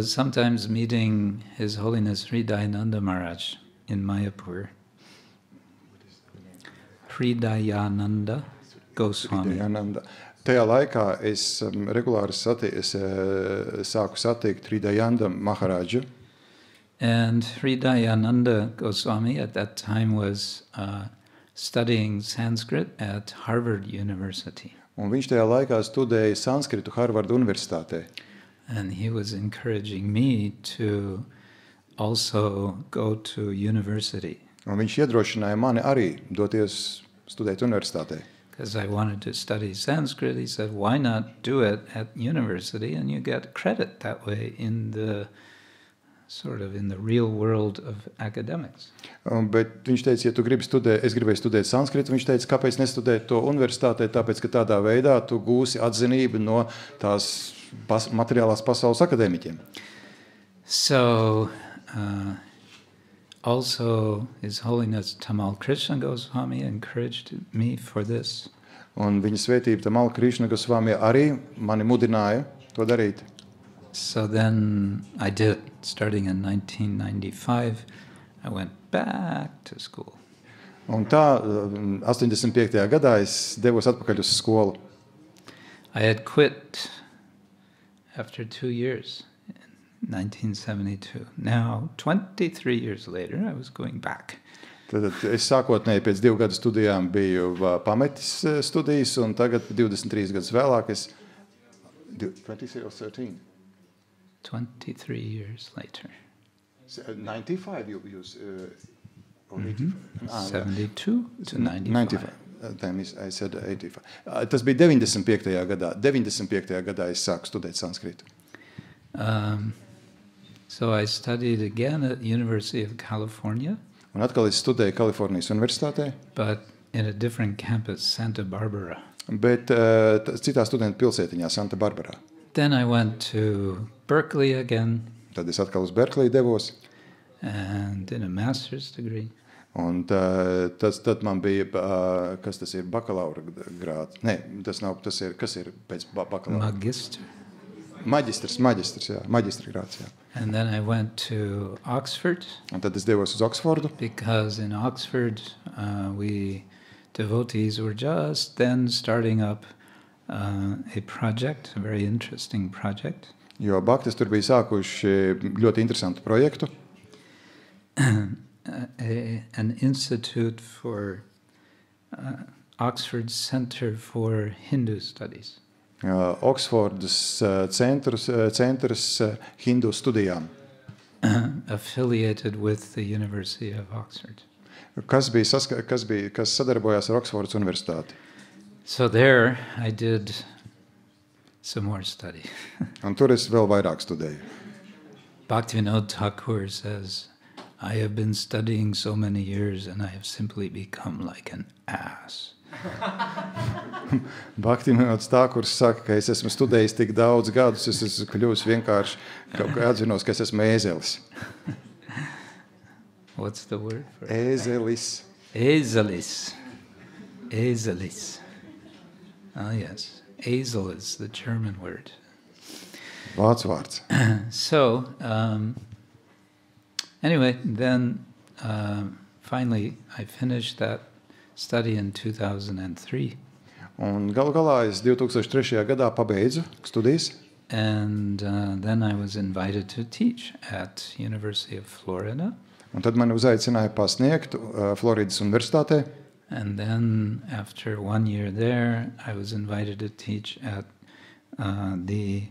sometimes meeting His Holiness Hridayananda Maharaj in Mayapur. Hridayananda Goswami.
Tajā laikā es regulāri sāku satikt Hridayananda Maharadžu.
And Hridayananda Goswami at that time was studying Sanskrit at Harvard University.
Un viņš tajā laikā studēja sanskritu Harvard Universitātē.
And he was encouraging me to also go to university.
Un viņš iedrošināja mani arī doties studēt universitātē.
Because I wanted to study Sanskrit, he said, why not do it at university and you get credit that way in the sort of in the real world of academics.
Bet viņš teica, ja tu gribi studēt, es gribēju studēt sanskritu, viņš teica, kāpēc nestudēt to universitātē, tāpēc, ka tādā veidā tu gūsi atzinību no tās materiālās pasaules akadēmiķiem.
So, also His Holiness Tamal Krishna Goswami encouraged me for this.
Un viņa svētība Tamal Krishna Goswami arī mani mudināja to darīt.
So then I did. Starting in 1995, I went back to school.
Un tā 85. gadā es devos atpakaļ uz skolu.
I had quit after 2 years. 1972. Now, 23 years later, I was going back.
Tad es sākotnēji pēc 2 gadu studijām biju pametis studijas, un tagad 23 gadus vēlāk es... 23 or 13?
23 years later.
95 you use... or
72 to 95.
95. I said 85. Tas bija 95. gadā. 95. gadā es sāku studēt sanskritu.
So I studied again at University of California.
Un atkal es studēju Kalifornijas universitātē.
But in a different campus, Santa Barbara.
Bet citā studentu pilsētiņā, Santa Barbarā.
Then I went to Berkeley again.
Tad es atkal uz Berkeley devos.
And did a master's degree.
Un tad man bija, kas tas ir, bakalaura grāds. Nē, tas nav, tas ir, kas ir pēc bakalaura?
Magister.
Maģistrs, jā, maģistra grāds, jā.
And then I went to Oxford.
Un tad es devos uz Oksfordu.
Because in Oxford, we devotees were just then starting up a project, a very interesting project.
Jo Baktis tur bija sākuši ļoti interesantu projektu.
An institute for Oxford Center for Hindu Studies.
Oksfordas centrs hindu studijām.
Affiliated with the University of Oxford.
Kas sadarbojās ar Oksfordas universitāti.
So there I did some more study.
Un tur es vēl vairāk studēju.
Bhaktivinoda Thakur says, I have been studying so many years and I have simply become like an ass.
Bhaktivinoda Thakurs saka, ka es esmu studējis tik daudz gadus, es esmu kļuvis vienkārši, atzinos, ka es esmu ēzelis.
What's the word for it?
Ēzelis.
Aezelis. Aezelis. Oh, yes. Azel is the German word.
Vācu vārds.
So, anyway, then finally I finished that study in 2003.
Un galu galā es 2003. Gadā pabeidzu studijas.
And then I was invited to teach at University of Florida.
Un tad mani uzaicināja pasniegt Floridas Universitātē.
And then after 1 year there, I was invited to teach at the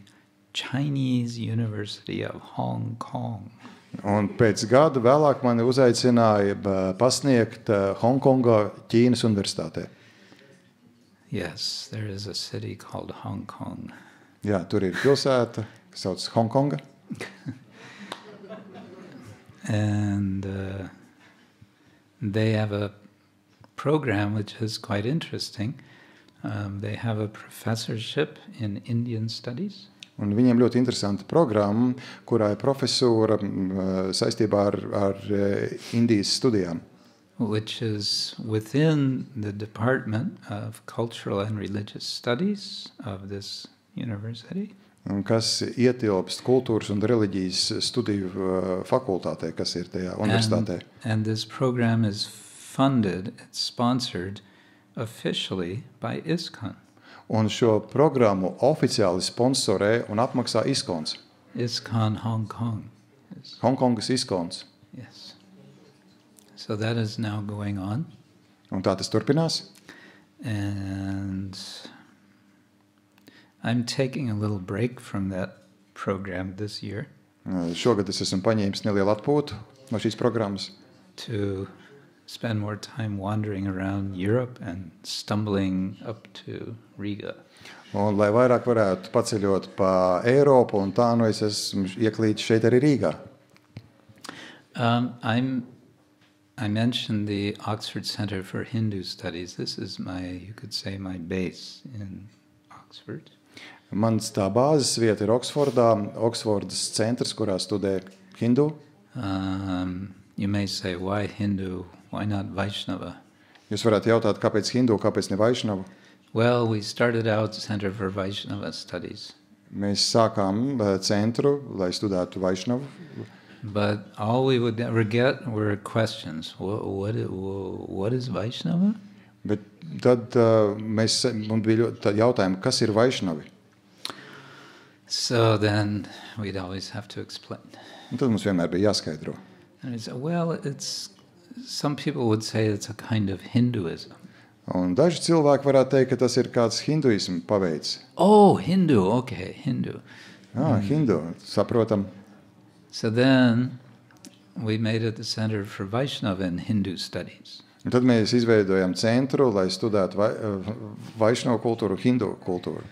Chinese University of Hong Kong.
Un pēc gada vēlāk mani uzaicināja pasniegt Hongkongā Ķīnas Universitātē.
Yes, there is a city called Hong Kong.
Jā, tur ir pilsēta, kas sauc Hongkonga.
And they have a program which is quite interesting. They have a professorship in Indian studies.
Un viņiem ļoti interesanta programma, kurā ir profesūra saistībā ar Indijas studijām.
Which is within the Department of Cultural and Religious Studies of this university.
Un kas ietilpst kultūras un reliģijas studiju fakultātē, kas ir tajā universitātē.
And this program is funded, it's sponsored officially by ISKCON.
Un šo programmu oficiāli sponsorē un apmaksā ISKCONs.
ISKCON Hong Kong.
Hongkongas ISKCONs.
Yes. So that is now going on.
Un tā tas turpinās.
And I'm taking a little break from that program this year.
Šogad es esmu paņēmis nelielu atpūtu no šīs programmas.
To spend more time wandering around Europe and stumbling up to Riga.
Un lai vairāk varētu paceļot pa Eiropu, un tā es esmu ieklīdis šeit arī Rīgā.
I mentioned the Oxford Center for Hindu Studies. This is you could say, my base in Oxford.
Mans tā bāzes vieta ir Oksfordā, Oksfordas centrs, kurā studē hindu.
You may say, why Hindu? Why not Vaishnava?
Jūs varētu jautāt, kāpēc hindu, kāpēc ne Vaishnava?
Well, we started out Center for Vaishnava Studies.
Mēs sākām centru, lai studētu Vaishnavu.
But all we would ever get were questions. What is Vaishnava?
Bet tad mums bija tādi jautājumi, kas ir Vaishnavi?
So then we'd always have to explain.
Un tad mums vienmēr bija jāskaidro.
And we said, well, some people would say it's a kind of Hinduism.
Un daži cilvēki varētu teikt, ka tas ir kāds hinduismu paveids.
Oh, Hindu, okay, Hindu.
Hindu, saprotam.
So then we made it the Center for Vaishnava and Hindu Studies.
Un tad mēs izveidojam centru, lai studētu Vaishnavu kultūru, hindu kultūru.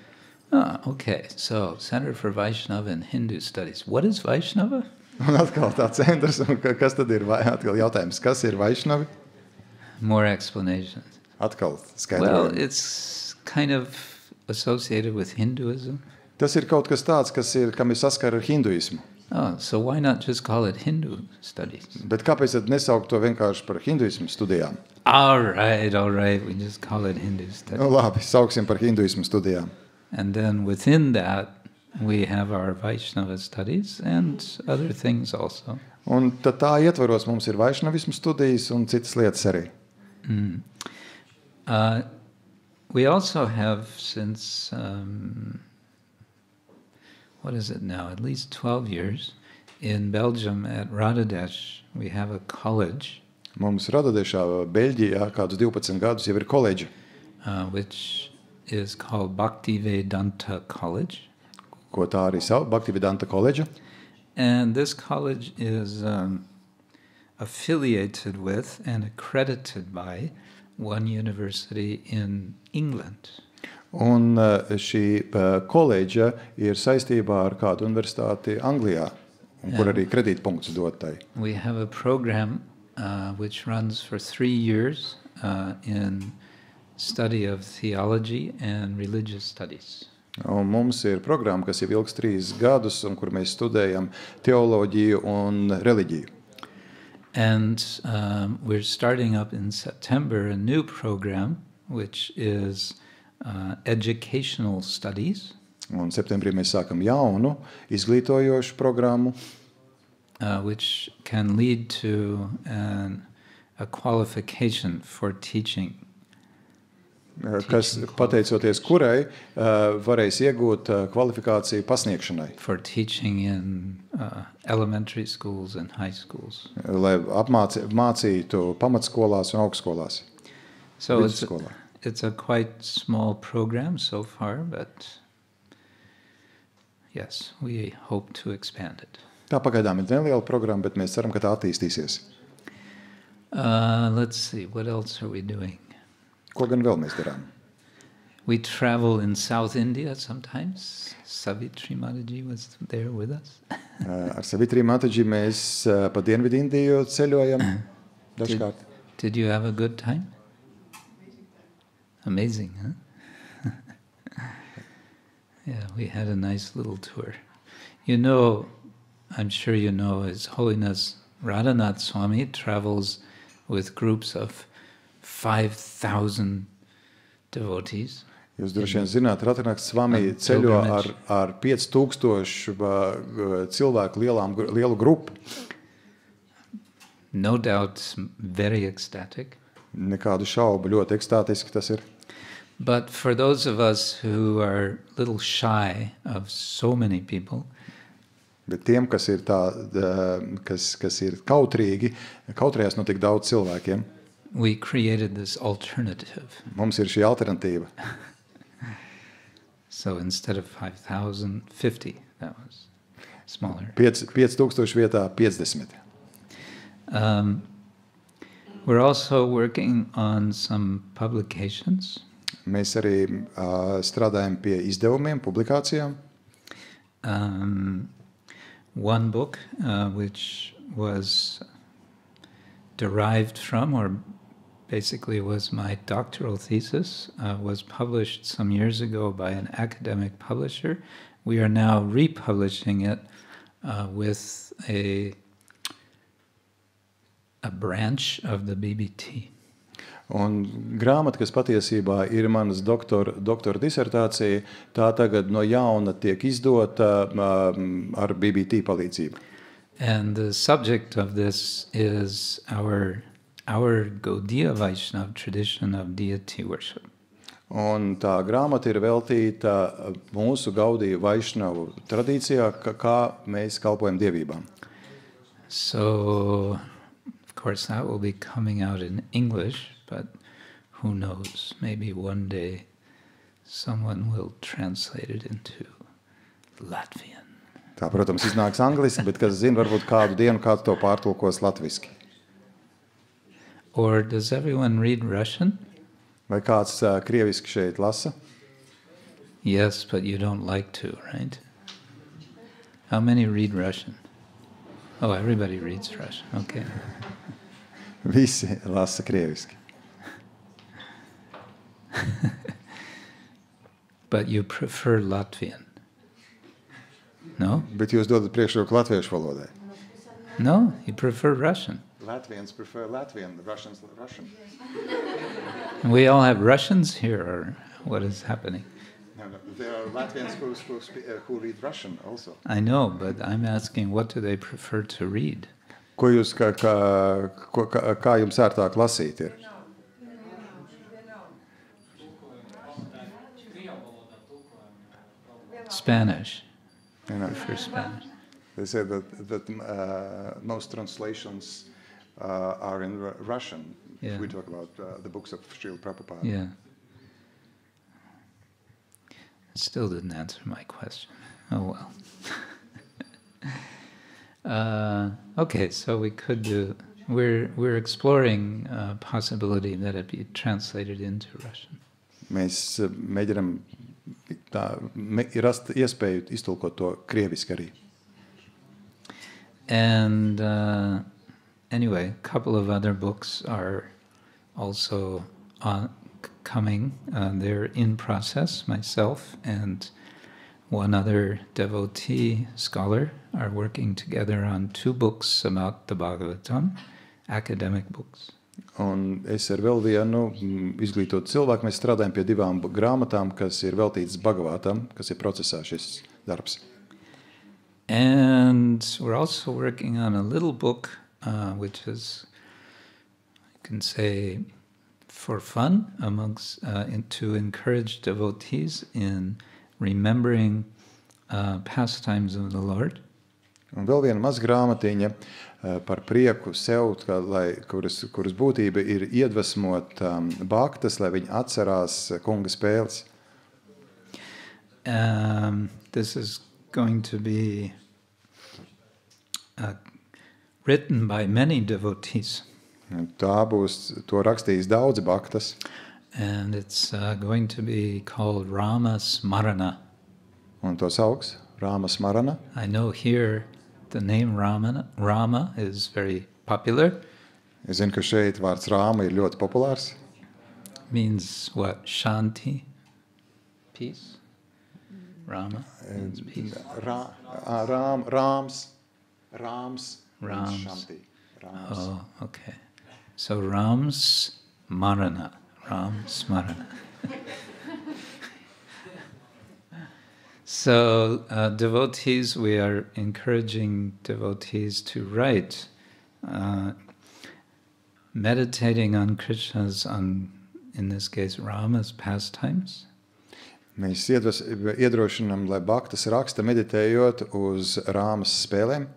Okay, so Center for Vaishnava and Hindu Studies. What is Vaishnava?
Un atkal tā centrs, un kas tad ir, atkal jautājums, kas ir Vaishnavi?
More explanations.
Atkal skaidrojumi.
Well, it's kind of associated with Hinduism.
Tas ir kaut kas tāds, kam ir saskara ar hinduismu.
Oh, so why not just call it Hindu Studies?
Bet kāpēc tad nesaukt to vienkārši par hinduismu studijām?
All right, we just call it Hindu Studies.
Nu, labi, sauksim par hinduismu studijām.
And then within that, we have our Vaishnava studies and other things also.
Un tad tā ietvaros mums ir Vaishnavismu studijas un citas lietas arī.
We also have since, what is it now, at least 12 years, in Belgium at Radhadesh, we have a college.
Mums Radadešā, Beļģijā, kādus 12 gadus jau ir koledža.
Which is called Bhaktivedanta College.
Ko tā arī sauc, Bhaktivedanta koledža.
And this college is affiliated with and accredited by one university in England.
Un šī koledža ir saistībā ar kādu universitāti Anglijā, kur arī kredītpunktus dot tai.
We have a program which runs for 3 years in study of theology and religious studies.
Un mums ir programma, kas jau ilgs 3 gadus, un kur mēs studējam teoloģiju un reliģiju.
And we're starting up in September a new program, which is educational studies.
Un septembrī mēs sākam jaunu izglītojošu programmu,
which can lead to a qualification for teaching.
Kas, pateicoties kurai, varēs iegūt kvalifikāciju pasniegšanai.
For teaching in elementary schools and high schools.
Lai mācītu pamatskolās un augstskolās.
So it's a quite small program so far, but yes, we hope to expand it.
Tā pagaidām ir neliela programma, bet mēs ceram, ka tā attīstīsies.
Let's see, what else are we doing?
Ko gan vēl mēs darām?
We travel in South India sometimes. Savitri Mataji was there with us.
Ar Savitri Mataji mēs pa Dienvidu Indiju ceļojam dažkārt.
Did you have a good time? Amazing, huh? Yeah, we had a nice little tour. You know, I'm sure you know, His Holiness Radhanath Swami travels with groups of 5,000 devotees.
Jūs droši vien zināt, Radhanath Swami ceļo ar 5,000 cilvēku lielu grupu.
No doubt, very ecstatic.
Nekādu šaubu, ļoti ekstātiski tas ir.
But for those of us who are a little shy of so many people,
bet tiem, kas ir kas ir kautrējās no tik daudz cilvēkiem,
we created this alternative.
Mums ir šī alternatīva.
So instead of 5,000, 50, that was smaller.
5,000 vietā 50.
We're also working on some publications.
Mēs arī strādājam pie izdevumiem, publikācijām.
One book, which was derived from, or basically was my doctoral thesis, was published some years ago by an academic publisher. We are now republishing it with a branch of the BBT.
Un grāmata, kas patiesībā ir manas doktora disertācija, tā tagad no jauna tiek izdota ar BBT palīdzību.
And the subject of this is our Gaudiya Vaishnava tradition of deity worship.
Un tā grāmata ir veltīta mūsu Gaudiya Vaishnava tradīcijā, kā mēs kalpojam dievībām.
So, of course, that will be coming out in English. But who knows, maybe one day someone will translate it into Latvian.
Tā, protams, iznāks angliski, bet kas zina, varbūt kādu dienu kāds to pārtulkos latviski.
Or does everyone read Russian?
Vai kāds krieviski šeit lasa?
Yes, but you don't like to, right? How many read Russian? Oh, everybody reads Russian, okay.
Visi lasa krieviski.
But you prefer Latvian? No?
Bet jūs dodat priekšroku latviešu valodai?
No, you prefer Russian.
Latvians prefer Latvian, Russians Russian.
And we all have Russians here, or what is happening?
No, there are Latvians who read Russian also.
I know, but I'm asking, what do they prefer to read?
Ko jūs, kā jums ērtāk lasīt ir?
Spanish.
You know,
Prefer Spanish.
they say that most translations are in Russian.
Yeah.
If we talk about the books of Srila Prabhupada.
Yeah. Still didn't answer my question. Oh well. Okay, so we could do. We're exploring possibility that it be translated into Russian.
Mēs mēģinām rast iespēju iztulkot to krieviski arī.
And anyway, a couple of other books are also coming. They're in process. Myself and one other devotee scholar are working together on 2 books about the Bhagavatam. academic books.
Un es ar vēl vienu izglītotu cilvēku, mēs strādājam pie 2 grāmatām, kas ir veltītas Bhagavatam, kas ir procesā šis darbs.
And we're also working on a little book, which is, you can say, for fun, to encourage devotees in remembering pastimes of the Lord.
Un vēl viena maza grāmatiņa par prieku sev, kuras būtība ir iedvesmot bhaktas, lai viņi atcerās kunga spēles.
This is going to be written by many devotees.
Tā būs, to rakstījis daudzi bhaktas.
And it's going to be called Rama Smarana.
Un to sauks Rama Smarana.
I know here the name Rama is very popular.
Es zinu, ka šeit vārds Rāma ir ļoti populārs.
Means what? Shanti? Peace? Rama means peace.
Rāms.
Rams.
Shanti. Rāms.
Oh, okay. So Rams Marana. Ram Smarana. So devotees, we are encouraging devotees to write, meditating on Krishna's, in this case, Rama's pastimes.
Mēs iedrošinām, lai bhaktas raksta meditējot uz Rāmas spēlēm.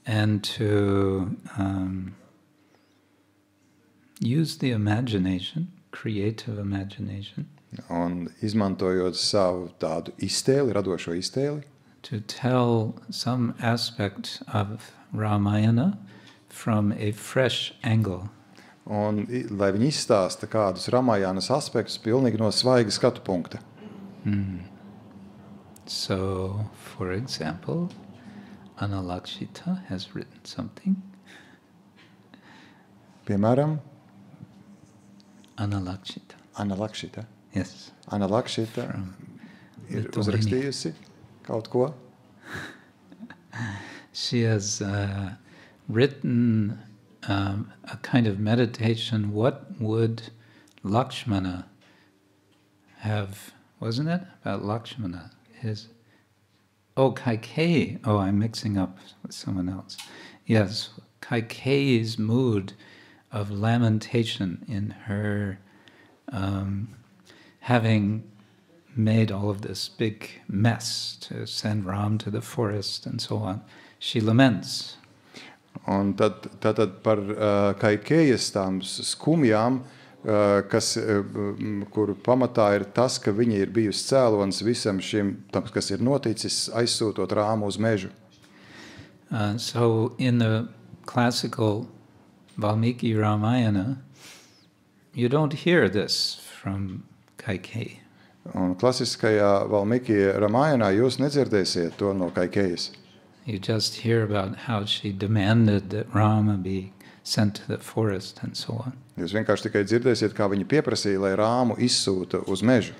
And to use the imagination, creative imagination.
Un izmantojot savu tādu iztēli, radošo iztēli.
To tell some aspect of Ramayana from a fresh angle.
Un lai viņi izstāsta kādus Ramajānas aspektus pilnīgi no svaiga skatu punkta.
So, for example, Analakshita has written something.
Piemēram,
Analakshita. Yes.
Analakshita ir uzrakstījusi kaut ko.
She has written a kind of meditation. What would Lakshmana have, wasn't it? About Lakshmana. Kaikeyi. Oh, I'm mixing up with someone else. Yes, Kaikeyi's mood of lamentation in her having made all of this big mess to send Ram to the forest and so on. She laments.
Un tad par Kaikejas tām skumjām, kur pamatā ir tas, ka viņa ir bijusi cēlonis visam šim, kas ir noticis, aizsūtot Rāmu uz mežu.
So in the classical Valmiki Ramayana, you don't hear this from Kaikeyi.
Un klasiskajā Valmiki Ramayanā jūs nedzirdēsiet to no Kaikejas.
You just hear about how she demanded that Rama be sent to the forest and so on.
Jūs vienkārši tikai dzirdēsiet, kā viņa pieprasīja, lai Rāmu izsūta uz mežu.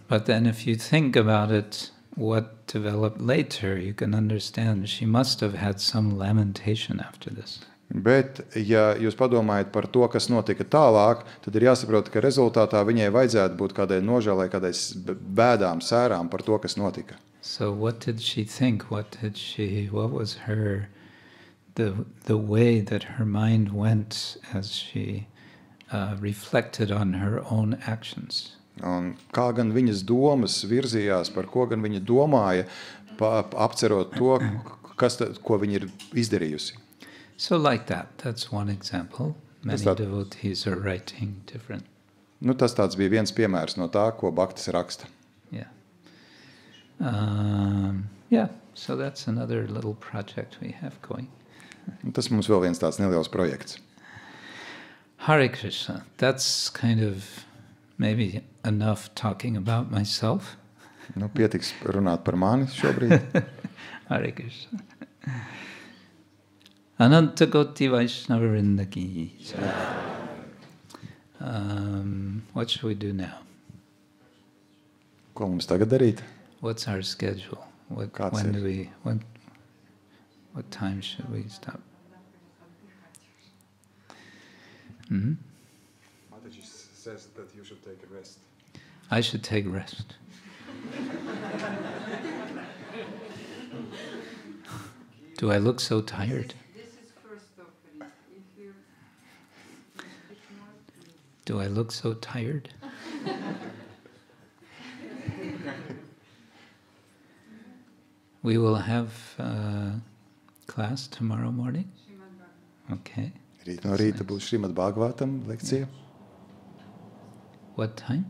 But then if you think about it, what developed later, you can understand she must have had some lamentation after this.
Bet, ja jūs padomājat par to, kas notika tālāk, tad ir jāsaprot, ka rezultātā viņai vajadzētu būt kādai nožēlai, kādai bēdām, sērām par to, kas notika.
So what did she think? What was her, the way that her mind went as she reflected on her own actions?
Un kā gan viņas domas virzījās, par ko gan viņa domāja, apcerot to, ko viņa ir izdarījusi.
So like that, that's one example. Many devotees are writing different.
Tas tāds bija viens piemērs no tā, ko bhaktas raksta.
Yeah, so that's another little project we have going.
Tas mums vēl viens tāds neliels projekts.
Hare Krishna, that's kind of maybe enough talking about myself.
Pietiks runāt par mani šobrīd.
Hare Krishna. Ananta Koti Vaishnava Vrinda ki. What should we do now?
Ko mums tagad darīt?
What's our schedule? What time should we stop?
Mataji says that you should take a rest.
I should take rest. Do I look so tired?
This is first offering. If you speak more, please.
Do I look so tired? We will have class tomorrow morning.
Srimad Bhagavatam.
Okay.
Rīt no rīta būs Srimad Bhagavatam lekcija.
What time?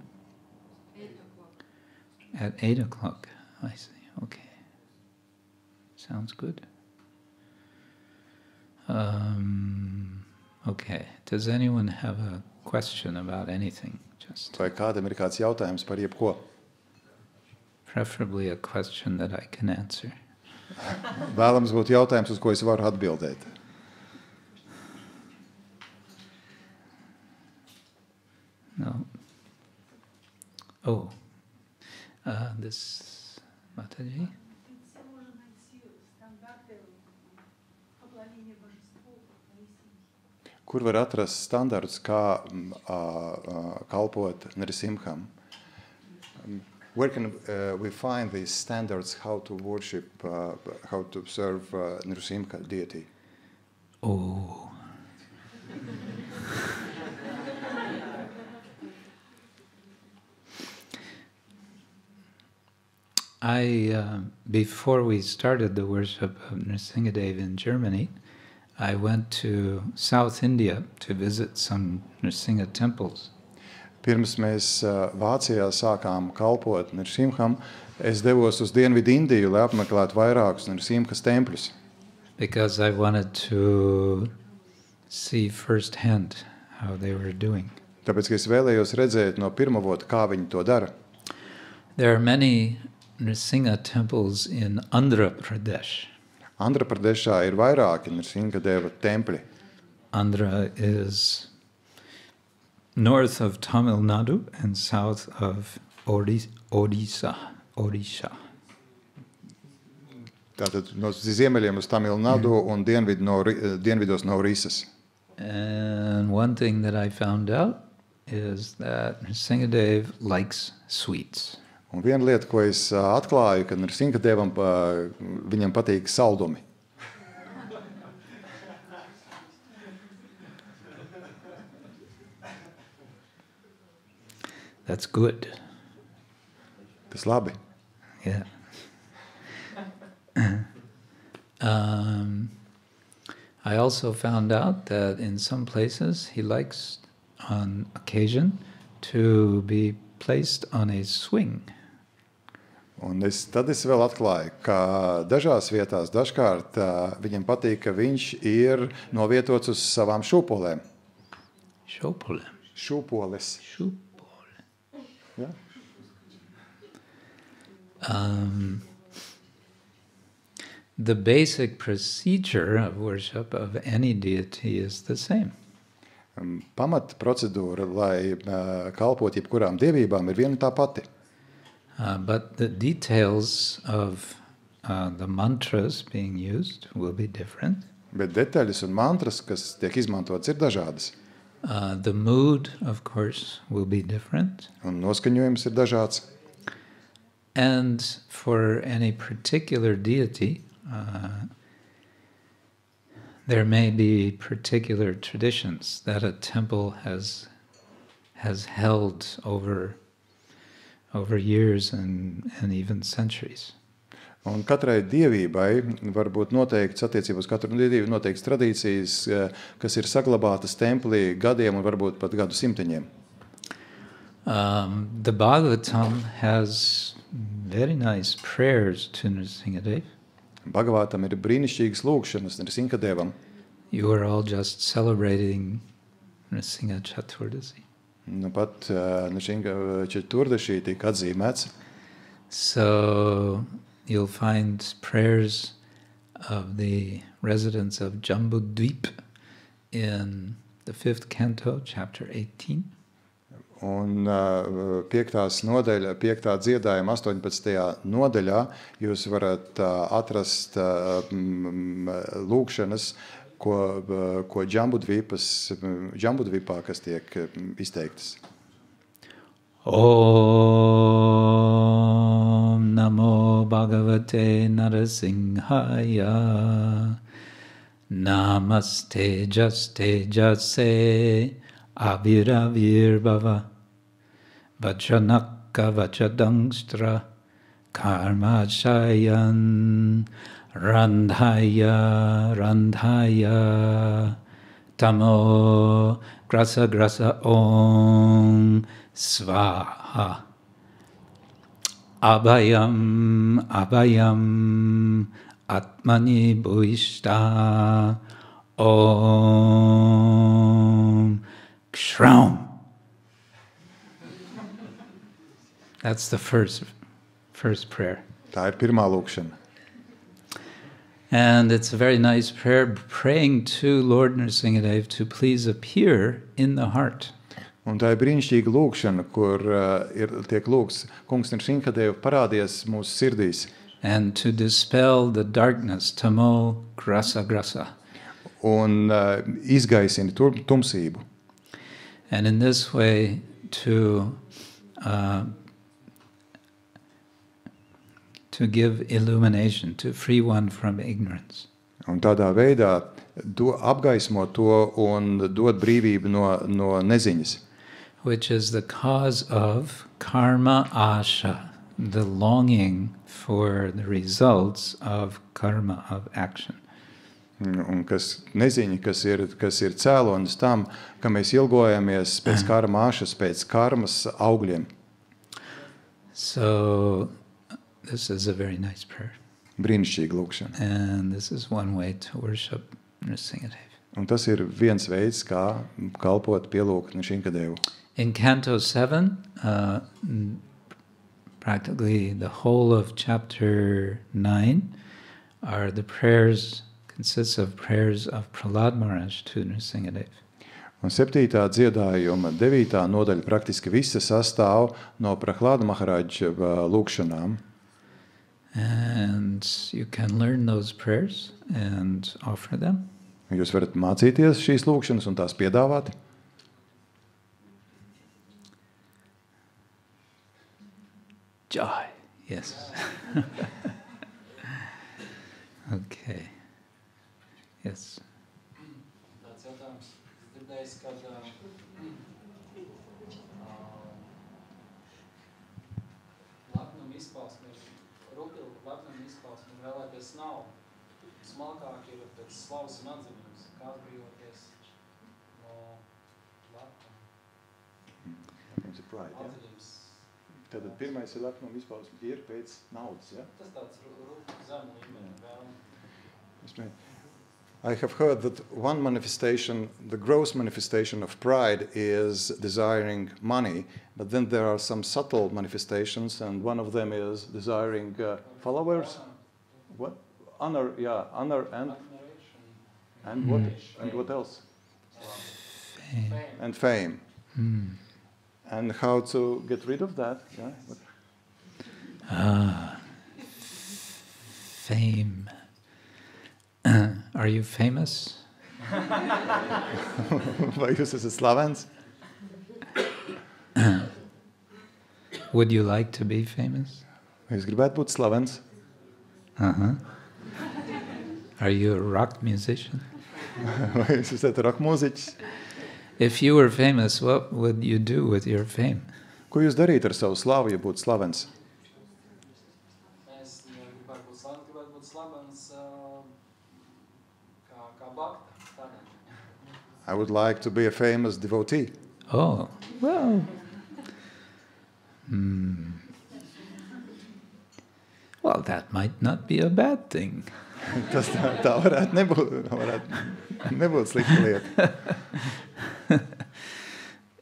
8 o'clock.
At 8 o'clock. I see. Okay. Sounds good. Okay. Does anyone have a question about anything? Just
Vai kādam ir kāds jautājums par jebko?
preferably a question that I can answer.
Vēlams būtu jautājums, uz ko es varu atbildēt.
No. Oh. This Mataji?
Где можно найти стандарты поклонения божеству Нарисимхе?
Kur var atrast standartus, kā kalpot Narasimham? Where can we find these standards how to worship, how to serve Narasimha deity?
Oh. Before we started the worship of Nrsingadev in Germany, I went to South India to visit some Nrsimha temples.
Pirms mēs Vācijā sākām kalpot Narasimham, es devos uz Dienvidu Indiju, lai apmeklētu vairākus Narasimhas tempļus.
Because I wanted to see firsthand how they were doing.
Tāpēc, ka es vēlējos redzēt no pirmavota, kā viņi to dara.
There are many Nrsimha temples in Andhra Pradesh.
Andhra Pradešā ir vairāki Narasimhadeva tempļi.
Andhra is north of Tamil Nadu and south of Odisha.
Tātad no ziemeļiem uz Tamil Nadu un dienvidos no Risas.
And one thing that I found out is that Nrsingadev likes sweets.
Un viena lieta, ko es atklāju, ka Nrsingadevam viņam patīk saldumi.
That's good.
Tas labi.
Yeah. I also found out that in some places he likes, on occasion, to be placed on a swing.
Un tad es vēl atklāju, ka dažās vietās dažkārt viņam patīk, ka viņš ir novietots uz savām šūpolēm.
Šūpolēm.
Šūpoles.
Šūpolēm.
Ja?
The basic procedure of worship of any deity is the same.
Pamat procedūra, lai kalpot jebkurām dievībām, ir viena tā pati.
But the details of the mantras being used will be different.
Bet detaļas un mantras, kas tiek izmantotas, ir dažādas.
The mood, of course, will be different.
Un noskaņojums ir dažāds.
And for any particular deity, there may be particular traditions that a temple has held over years and even centuries.
Un katrai dievībai var būt noteikts attiecībā uz katru dievību noteikts tradīcijas, kas ir saglabātas templī gadiem un varbūt pat gadu simteņiem.
The Bhagavatam has very nice prayers to Nrsingadev.
Bhagavatam ir brīnišķīgas lūgšanas Nrsingadevam.
You are all just celebrating Nrsimha Chaturdasi.
Nu pat Nrsimha Chaturdasi tika atzīmēts.
So you'll find prayers of the residents of Jambudvip in the 5th canto, chapter 18.
Un 5. nodaļa, 5. dziedājuma 18. nodaļā jūs varat atrast lūgšanas, ko Džambudvipā, kas tiek izteiktas.
Om Namo Bhagavate Narasimhaya Namaste Jaste Jase Aviravir Bhava Vachanakka Vachadangstra Karma Shayan Randhaya Randhaya Tamo Grasa Grasa Om Svaha Abhayam Abhayam Atmani Bhuishta Om Kshraum. That's the first prayer.
Tā ir pirmā lūkšana.
And it's a very nice prayer, praying to Lord Nrsingadev to please appear in the heart.
Un tā ir brīnišķīga lūkšana, kur tiek lūgts Kungs Nrsingadeva parādies mūsu sirdīs.
And to dispel the darkness, tamo grasa grasa.
Un izgaisina tumsību.
And in this way to give illumination, to free one from ignorance.
Un tādā veidā apgaismo to un dod brīvību no neziņas.
Which is the cause of karma asha, the longing for the results of karma, of action.
Un kas neziņa, kas ir cēlonis tam, ka mēs ilgojamies pēc karma āšas, pēc karmas augļiem.
So this is a very nice prayer.
Brīnišķīga lūkšana.
And this is one way to worship Nrsingadev.
Un tas ir viens veids, kā kalpot pielūgt Nrsingadevu.
In Canto 7, practically the whole of chapter 9 are the prayers, consists of prayers of Prahlad Maharaj to Nrsingadev.
Un 7. dziedājuma 9. nodaļa praktiski visa sastāv no Prahlāda Maharaģa lūkšanām.
And you can learn those prayers and offer them.
Jūs varat mācīties šīs lūkšanas un tās piedāvāt.
Joy, yes. Okay. Yes.
Tāds jautājums, dzirdējis, kad lepnuma izpausme, rupila lepnuma izpausme vēlēties nav. Smalkāk ir pēc slavas un atzinības, kā atbrīvoties no lepnuma. Atzinības.
Tad pirmais ir lepnuma izpausme ir pēc naudas, ja?
Tas tāds zemu līmeni vēlme.
I have heard that one manifestation, the gross manifestation of pride is desiring money, but then there are some subtle manifestations, and one of them is desiring followers. What? Honor, yeah, honor and what? And what else?
Fame.
And fame. And how to get rid of that? Yeah.
Fame. Are you famous?
Vai jūs esat slavens?
Would you like to be famous?
Vai jūs gribētu būt slavens?
Uh-huh. Are you a rock musician?
Vai jūs esat rock mūziķis?
If you were famous, what would you do with your fame?
Ko jūs darītu ar savu slavu, ja būtu slavens?
Es gribētu būt slavens kā bakta.
I would like to be a famous devotee.
Oh, well. Well, that might not be a bad thing.
Tas tā varētu nebūt slikta lieta.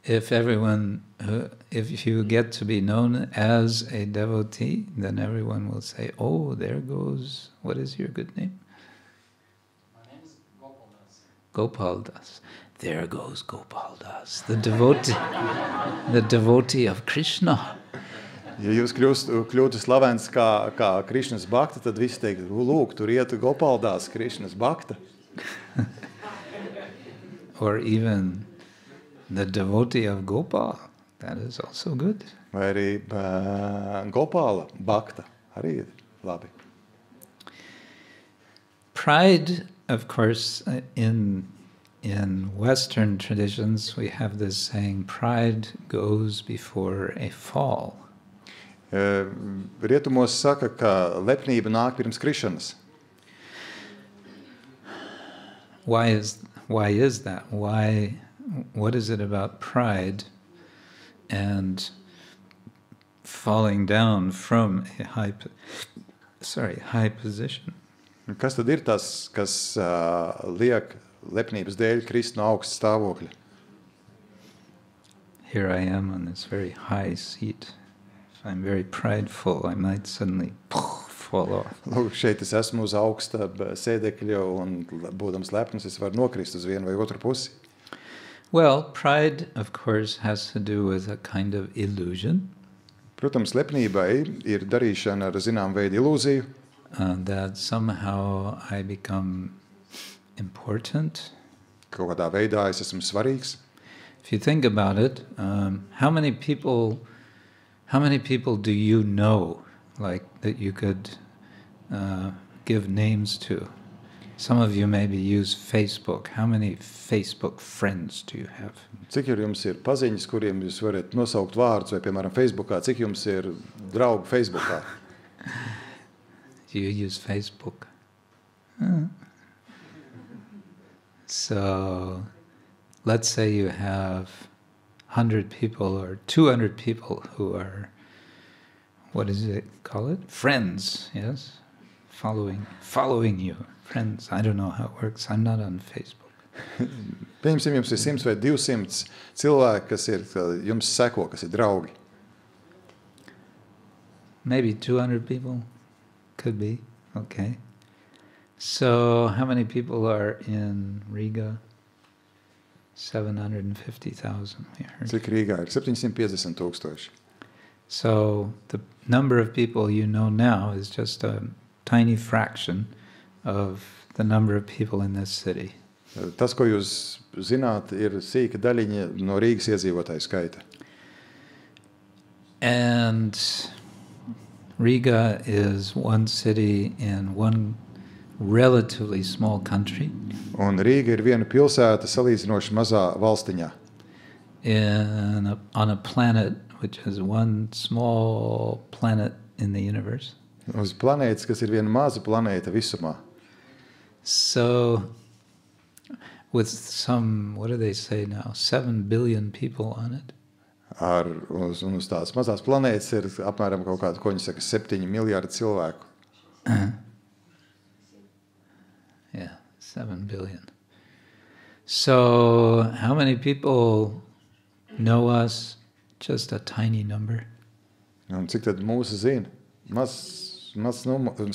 If you get to be known as a devotee, then everyone will say, oh, there goes, what is your good name?
My name is Gopal Das.
Gopal Das. There goes Gopal Das, the devotee of Krishna.
Ja jūs kļūtu slavens kā Krišnas bakta, tad visi teikt, lūk, tur ietu Gopaldās Krišnas bakta.
Or even the devotee of Gopal. That is also good.
Vai arī Gopāla bakta. Arī ir labi.
Pride, of course, in Western traditions, we have this saying, pride goes before a fall.
Rietumos saka, ka lepnība nāk pirms krišanas.
Why is that? What is it about pride and falling down from a high position?
Kas tad ir tas, kas liek lepnības dēļ krist no augsta stāvokļa?
Here I am on this very high seat. If I'm very prideful, I might suddenly fall off.
Lūk, šeit es esmu uz augsta sēdekļa un, būdams lepns, es varu nokrist uz vienu vai otru pusi.
Well, pride, of course, has to do with a kind of illusion.
Protams, lepnībai ir darīšana ar zinām veidu ilūziju.
That somehow I become important.
Kaut kādā veidā es esmu svarīgs.
If you think about it, how many people do you know, like that you could give names to? Some of you maybe use Facebook. How many Facebook friends do you have?
Cik jums ir paziņas, kuriem jūs varat nosaukt vārdus, vai, piemēram, Facebookā? Cik jums ir draugi Facebookā?
Do you use Facebook? So, let's say you have 100 people or 200 people who are, what does it call it? Friends, yes? Following you. Friends. I don't know how it works. I'm not on Facebook.
Pieņemsim, jums ir 100 vai 200 cilvēki, kas ir jums seko, kas ir draugi.
Maybe 200 people? Could be. Okay. So, how many people are in Riga? 750,000, we heard.
Cik Rīgā ir? 750,000.
So, the number of people you know now is just a tiny fraction of the number of people in this city.
Tas, ko jūs zināt, ir sīka daļiņa no Rīgas iedzīvotāju skaita.
And Riga is one city in one relatively small country.
Un Rīga ir viena pilsēta salīdzinoši mazā valstiņā.
On a planet which is one small planet in the universe.
Uz planētas, kas ir viena maza planēta visumā.
So, with some, what do they say now, 7 billion people on it?
Uz tādas mazās planētas ir apmēram kaut kāda, ko viņi saka, 7 miljārdi cilvēku.
Yeah, 7 billion. So, how many people know us? Just a tiny number.
Un cik tad mūsu zina? Maz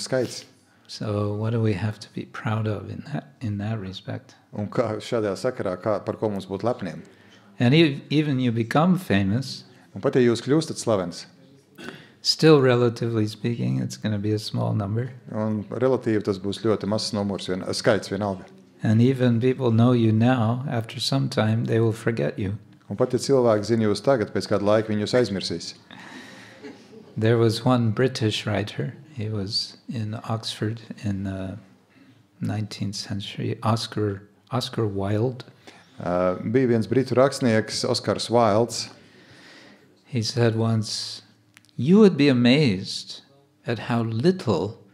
skaits.
So, what do we have to be proud of in that respect?
Un kā šādā sakarā, par ko mums būtu lepniem?
And even you become famous.
Un pat ja jūs kļūstat slavens.
Still, relatively speaking, it's going to be a small number.
Un relatīvi tas būs ļoti mazs numurs, skaits vienalga.
And even people know you now, after some time, they will forget you.
Un pat ja cilvēki zina jūs tagad, pēc kāda laika viņi jūs aizmirsīs.
There was one British writer. He was in Oxford in the 19th century, Oscar Wilde.
Bija viens britu rakstnieks, Oskars Wilds.
He said once, "You would be amazed at how little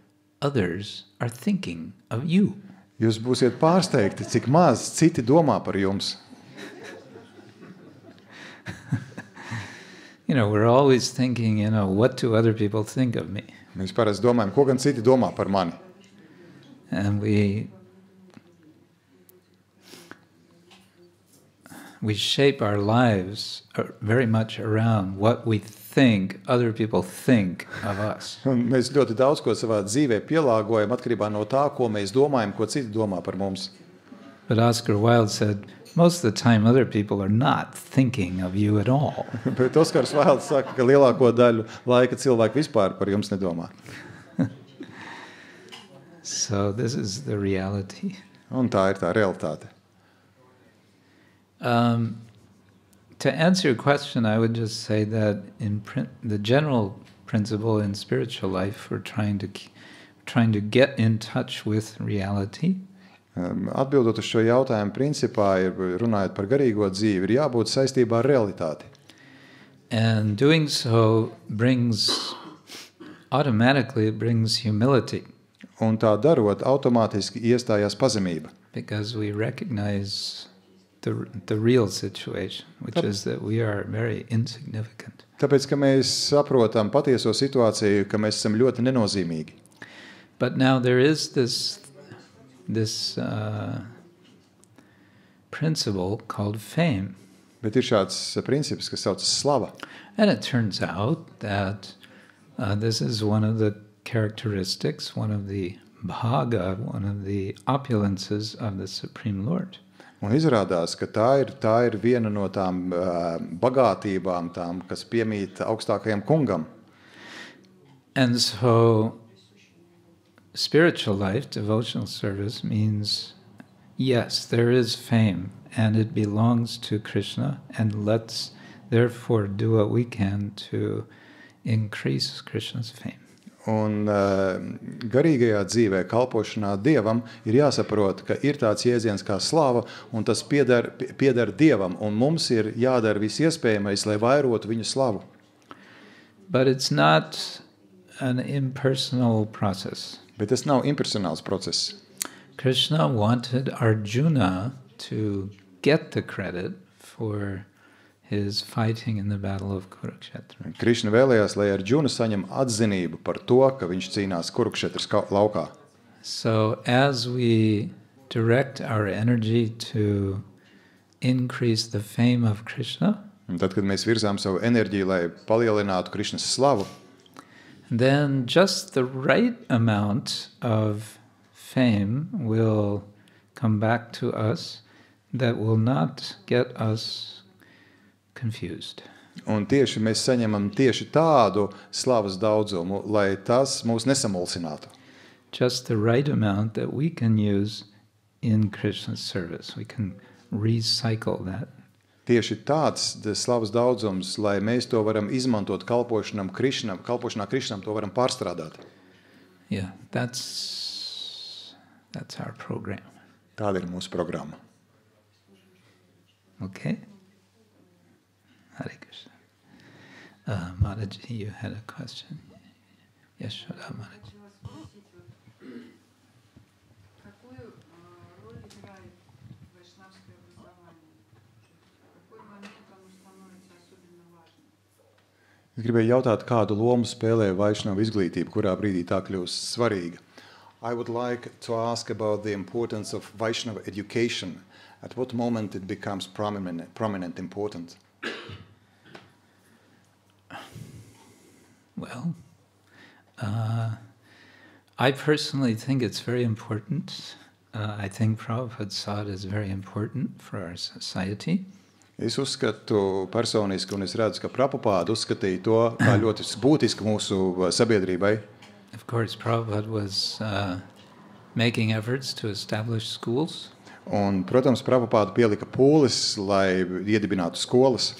others are thinking of you."
Jūs būsiet pārsteigti, cik maz citi domā par jums.
We're always thinking, what do other people think of me?
Mēs parasti domājam, ko gan citi domā par mani.
And we shape our lives very much around what we think other people think of us.
Un mēs ļoti daudz ko savā dzīvē pielāgojam atkarībā no tā, ko mēs domājam, ko citi domā par mums.
But Oscar Wilde said, most of the time other people are not thinking of you at all.
Bet Oskars Wilds saka, ka lielāko daļu laika cilvēki vispār par jums nedomā.
So this is the reality.
Un tā ir tā realitāte.
To answer your question, I would just say that the general principle in spiritual life, we're trying to get in touch with reality.
Atbildot uz šo jautājumu, principā, runājot par garīgo dzīvi, ir jābūt saistībā ar realitāti.
And doing so automatically brings humility.
Un tā darot, automātiski iestājās pazemība.
Because we recognize the real situation, which is that we are very insignificant.
Tāpēc, ka mēs saprotam patieso situāciju, ka mēs esam ļoti nenozīmīgi.
But now there is this principle called fame.
Bet ir šāds princips, kas saucas slava.
And it turns out that this is one of the characteristics, one of the bhaga, one of the opulences of the Supreme Lord.
Un izrādās, ka tā ir viena no tām bagātībām, tām, kas piemīt augstākajam kungam.
And so spiritual life, devotional service means, yes, there is fame and it belongs to Krishna, and let's therefore do what we can to increase Krishna's fame.
Un garīgajā dzīvē, kalpošanā Dievam, ir jāsaprot, ka ir tāds jēdziens kā slava, un tas pieder Dievam, un mums ir jādara viss iespējamais, lai vairotu viņu slavu.
But it's not an impersonal process.
Bet tas nav impersonāls process.
Krishna wanted Arjuna to get the credit for his fighting in the battle of Kurukshetra.
Krišna vēlējās, lai Arjuna saņem atzinību par to, ka viņš cīnās Kurukšetras laukā.
So as we direct our energy to increase the fame of Krishna,
Un tad, kad mēs virzām savu enerģiju, lai palielinātu Krišnas slavu,
then just the right amount of fame will come back to us that will not get us confused.
un tieši mēs saņemam tieši tādu slavas daudzumu, lai tas mūs nesamulsinātu.
Just the right amount that we can use in Krishna's service. We can recycle that.
Tieši tāds slavas daudzums, lai mēs to varam izmantot kalpošanā Krišnam, to varam pārstrādāt.
Yeah, that's our program.
Tāda ir mūsu programma.
Okay? Hare Krishna. Mataji, you had a question? Yes, Shraddha Mataji.
Хотела спросить, какую роль играет вайшнавское образование? В какой момент оно становится особенно важным?
Es gribēju jautāt, kādu lomu spēlē Vaišnava izglītība, kurā brīdī tā kļūst svarīga. I would like to ask about the importance of Vaishnava education. At what moment it becomes prominent, important?
Well, I personally think it's very important. I think Prabhupada saw it as very important for our society.
Es uzskatu personiski, un es redzu, ka Prabhupada uzskatīja to kā ļoti būtisku mūsu sabiedrībai.
Of course, Prabhupada was making efforts to establish schools.
Un, protams, Prabhupada pielika pūles, lai iedibinātu skolas.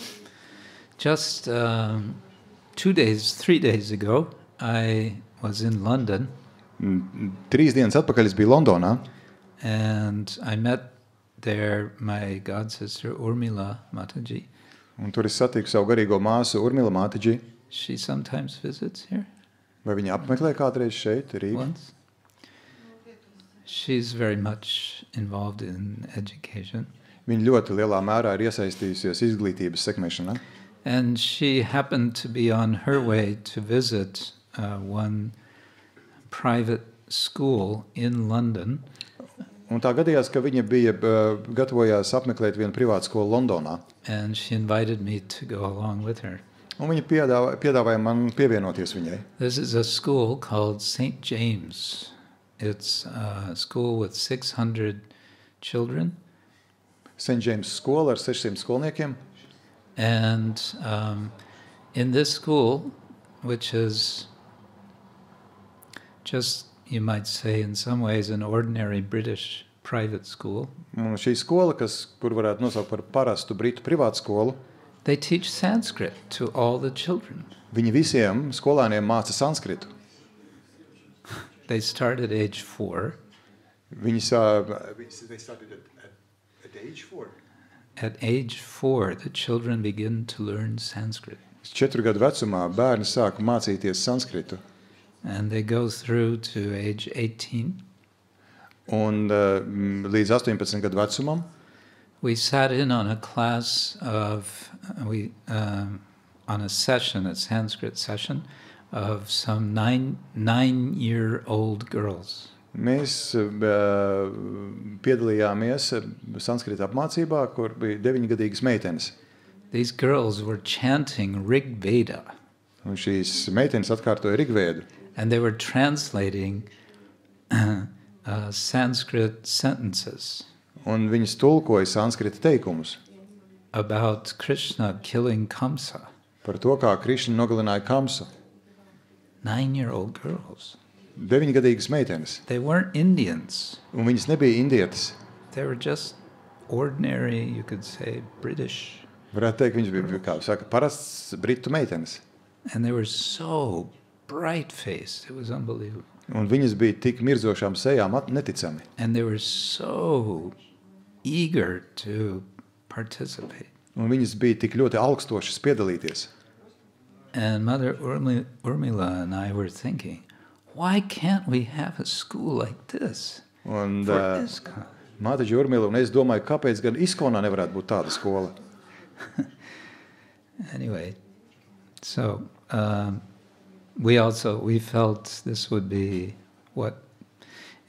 Just 3 days ago, I was in London.
3 dienas atpakaļ es biju Londonā.
And I met there my god sister Urmila Mataji.
Un tur es satiku savu garīgo māsu Urmila Mataji.
She sometimes visits here.
Vai viņa apmeklē kādreiz šeit, Rīgā?
Once. She's very much involved in education.
Viņa ļoti lielā mērā ir iesaistījusies izglītības sekmēšanā.
And she happened to be on her way to visit one private school in London.
Un tā gadījās, ka viņa bija gatavojās apmeklēt vienu privātu skolu Londonā.
And she invited me to go along with her.
Un viņa piedāvāja man pievienoties viņai.
This is a school called St. James. It's a school with 600 children.
St. James skola ar 600 skolniekiem.
And in this school, which is just, you might say, in some ways, an ordinary British private school.
Un šī skola, kur varētu nosaukt par parastu britu privātu skolu,
They teach Sanskrit to all the children.
viņi visiem skolēniem māca sanskritu.
They start at age 4.
Viņi started at age 4.
At age 4, the children begin to learn Sanskrit.
4 gadu vecumā bērni sāka mācīties sanskritu.
And they go through to age 18.
Un līdz 18 gadu vecumam
We sat in on a class of, on a session, a Sanskrit session, of some nine-year-old girls.
mēs piedalījāmies sanskrita apmācībā, kur bija 9-gadīgas meitenes.
These girls were chanting Rig Veda,
Un šīs meitenes atkārtoja Rigvēdu.
and they were translating Sanskrit sentences
Un viņas tulkoja sanskrita teikumus
about Krishna killing Kamsa.
par to, kā Krišna nogalināja Kamsu.
9-year-old girls.
9-gadīgas meitenes.
They weren't Indians.
Un viņas nebija indietes.
They were just ordinary, you could say, British.
Varētu teikt, viņas bija, kā saka, parasts britu meitenes.
And they were so bright-faced. It was unbelievable.
Un viņas bija tik mirdzošām sejām neticami.
And they were so eager to participate.
Un viņas bija tik ļoti augstošas piedalīties.
And Mother Urmila and I were thinking, why can't we have a school like this
Un
for ISKCON?
Māte Urmila un es domāju, kāpēc gan Iskonā nevarētu būt tāda skola.
Anyway, so we felt this would be what,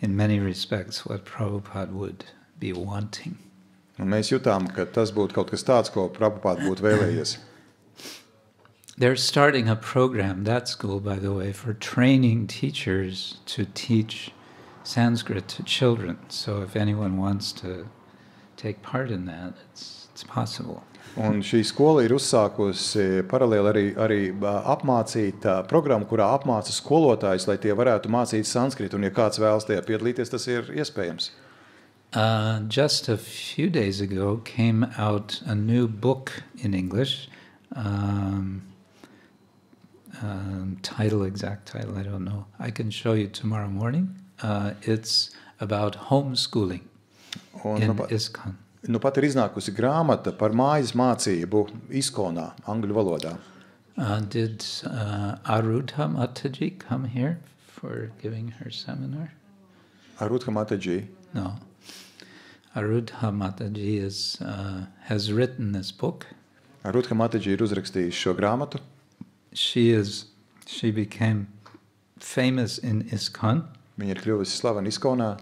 in many respects, what Prabhupada would be wanting.
Un mēs jutām, ka tas būtu kaut kas tāds, ko Prabhupāda būtu vēlējies.
They're starting a program, that school, by the way, for training teachers to teach Sanskrit to children. So if anyone wants to take part in that, it's possible.
Un šī skola ir uzsākusi paralēli arī apmācīt programmu, kurā apmāca skolotājus, lai tie varētu mācīt sanskritu. Un ja kāds vēlas tajā piedalīties, tas ir iespējams.
Just a few days ago came out a new book in English. Exact title, I don't know. I can show you tomorrow morning. It's about homeschooling in ISKCON.
Nu pat ir iznākusi grāmata par mājas mācību Iskonā, angļu valodā.
Did Arudha Mataji come here for giving her seminar?
Arudha Mataji.
No. Arudha Mataji has written this book.
Arudha Mataji ir uzrakstījis šo grāmatu.
She became famous in ISKCON.
Viņa ir kļuvusi slavena Iskonā.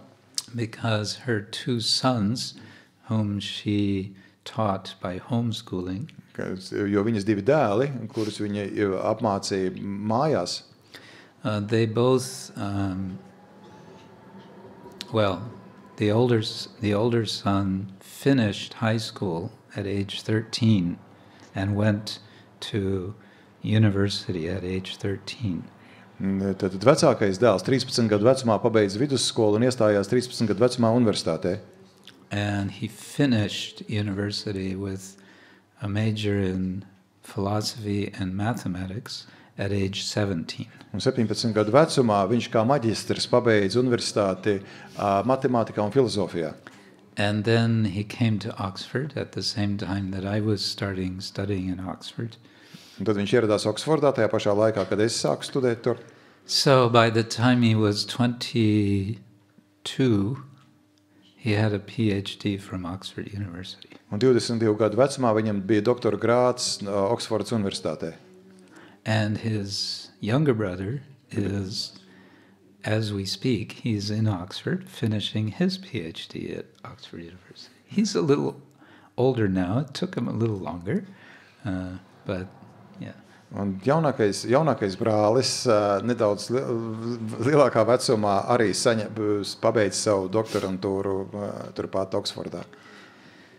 Because her 2 sons, whom she taught by homeschooling,
Jo viņas 2 dēli, kurus viņa apmācīja mājās,
they both, the older son finished high school at age 13 and went to university at age 13.
Tad vecākais dēls 13 gadu vecumā pabeidza vidusskolu un iestājās 13 gadu vecumā universitātē.
And he finished university with a major in philosophy and mathematics at age 17.
Un 17 gadu vecumā viņš kā maģistrs pabeidza universitāti matemātikā un filozofijā.
And then he came to Oxford at the same time that I was studying in Oxford.
Un tad viņš ieradās Oksfordā tajā pašā laikā, kad es sāku studēt tur.
So by the time he was 22, he had a PhD from Oxford University.
Un 22 gadu vecumā viņam bija doktora grāds Oksfordas universitātē.
And his younger brother is, as we speak, he's in Oxford, finishing his PhD at Oxford University. He's a little older now. It took him a little longer, but yeah.
Un jaunākais brālis nedaudz lielākā vecumā arī pabeidza savu doktorantūru turpat Oksfordā.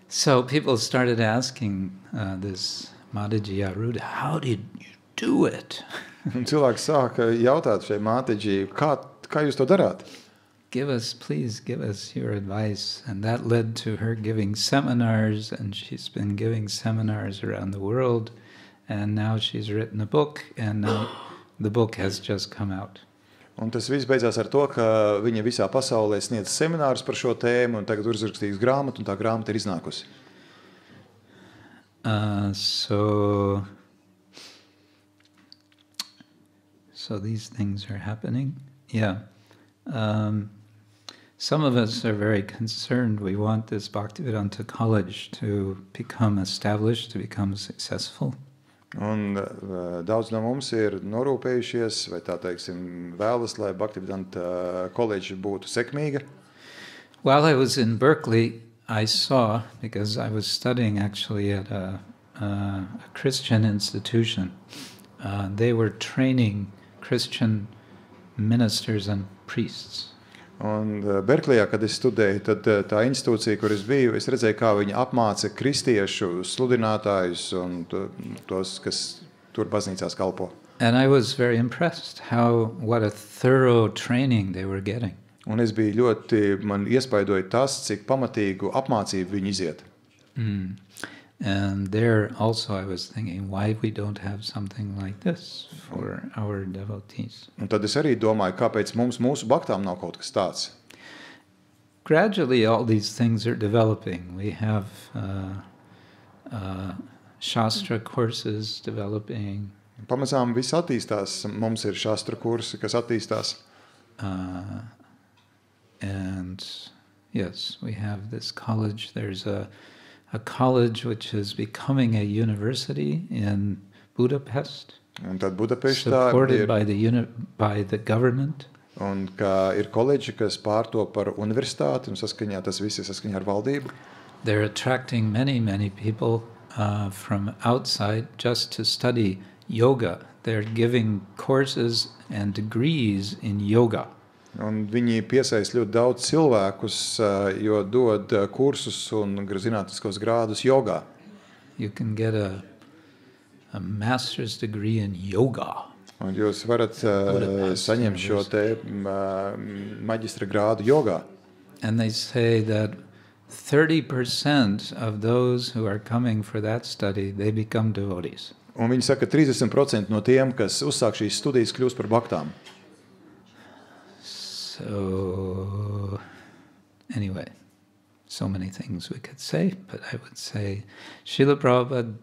So people started asking this Mataji Arudha, how did you do it?
Un cilvēki sāka jautāt šai Māteģi, kā jūs to darāt?
please give us your advice. And that led to her giving seminars, and she's been giving seminars around the world. And now she's written a book, and now the book has just come out.
Un tas viss beidzās ar to, ka viņa visā pasaulē sniedz seminārus par šo tēmu, un tagad uzrakstījusi grāmatu, un tā grāmata ir iznākusi.
So these things are happening. Yeah. Some of us are very concerned. We want this Bhaktivedanta College to become established, to become successful.
Un daudz no mums ir norūpējušies, vai tā teiksim, vēlas, lai Bhaktivedanta College būtu sekmīga.
While I was in Berkeley, I saw, because I was studying actually at a Christian institution, they were training Christian ministers and priests.
Un Berklejā, kad es studēju, tad tā institūcija, kur es biju, es redzēju, kā viņi apmāca kristiešu sludinātājus un tos, kas tur baznīcās kalpo.
And I was very impressed what a thorough training they were getting.
Un es biju man iespaidoja tas, cik pamatīgu apmācību viņi iziet.
And there also I was thinking, why we don't have something like this for our devotees.
Un tad es arī domāju, kāpēc mūsu baktām nav kaut kas tāds.
Gradually all these things are developing. We have Shastra courses developing.
Pamazām viss attīstās. Mums ir Shastra kursi, kas attīstās.
And yes, we have this college. There's a college which is becoming a university in Budapest, supported by the government.
Un kā ir koledži, kas pārtop par universitāti, un tas viss ir saskaņā ar valdību.
They're attracting many people from outside just to study yoga. They're giving courses and degrees in yoga.
Un viņi piesaista ļoti daudz cilvēkus, jo dod kursus un zinātniskos grādus jogā.
You can get a master's degree in yoga.
Un jūs varat saņemt šo te maģistra grādu jogā.
And they say that 30% of those who are coming for that study, they become devotees.
Un viņi saka, 30% no tiem, kas uzsāk šīs studijas, kļūst par baktām.
So, anyway, so many things we could say, but I would say Srila Prabhupada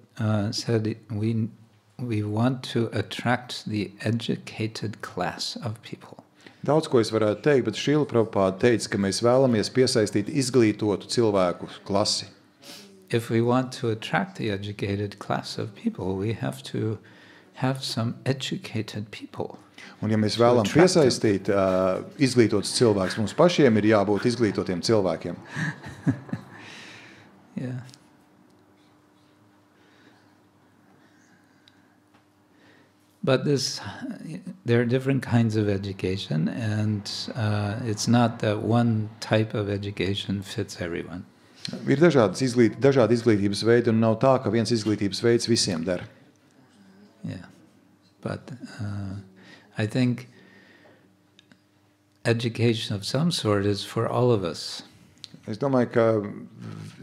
said we want to attract the educated class of people.
Daudz ko es varētu teikt, bet Srila Prabhupada teica, ka mēs vēlamies piesaistīt izglītotu cilvēku klasi.
If we want to attract the educated class of people, we have to have some educated people.
Un ja mēs vēlam piesaistīt izglītotus cilvēkus, mums pašiem ir jābūt izglītotiem cilvēkiem.
Yeah. But there are different kinds of education, and it's not that one type of education fits everyone.
Ir dažādi izglītības veidi, un nav tā, ka viens izglītības veids visiem der.
Yeah, but I think education of some sort is for all of us.
Es domāju, ka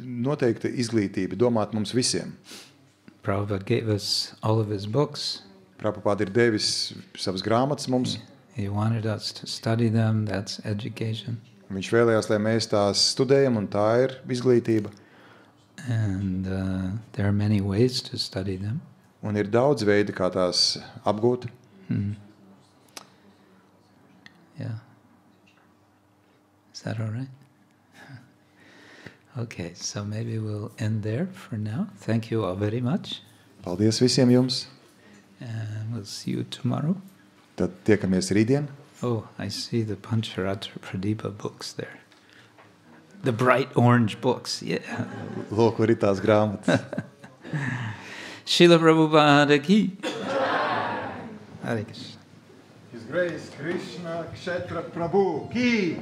noteikti izglītība domāt mums visiem.
Prabhupada gave us all of his books.
Prabhupada ir devis savas grāmatas mums.
He wanted us to study them, that's education.
Viņš vēlējās, lai mēs tās studējam, un tā ir izglītība.
And there are many ways to study them.
Un ir daudz veidi, kā tās apgūt.
Yeah. Is that all right? Okay, so maybe we'll end there for now. Thank you all very much.
Paldies visiem jums.
And we'll see you tomorrow.
Tad tiekamies rītdien.
Oh, I see the Pancharatra Pradipa books there. The bright orange books, yeah.
Lūk, kur ir tās grāmatas.
Srila Prabhupada ki. Hare Krishna.
His Grace Krishna Kshetra Prabhu ki.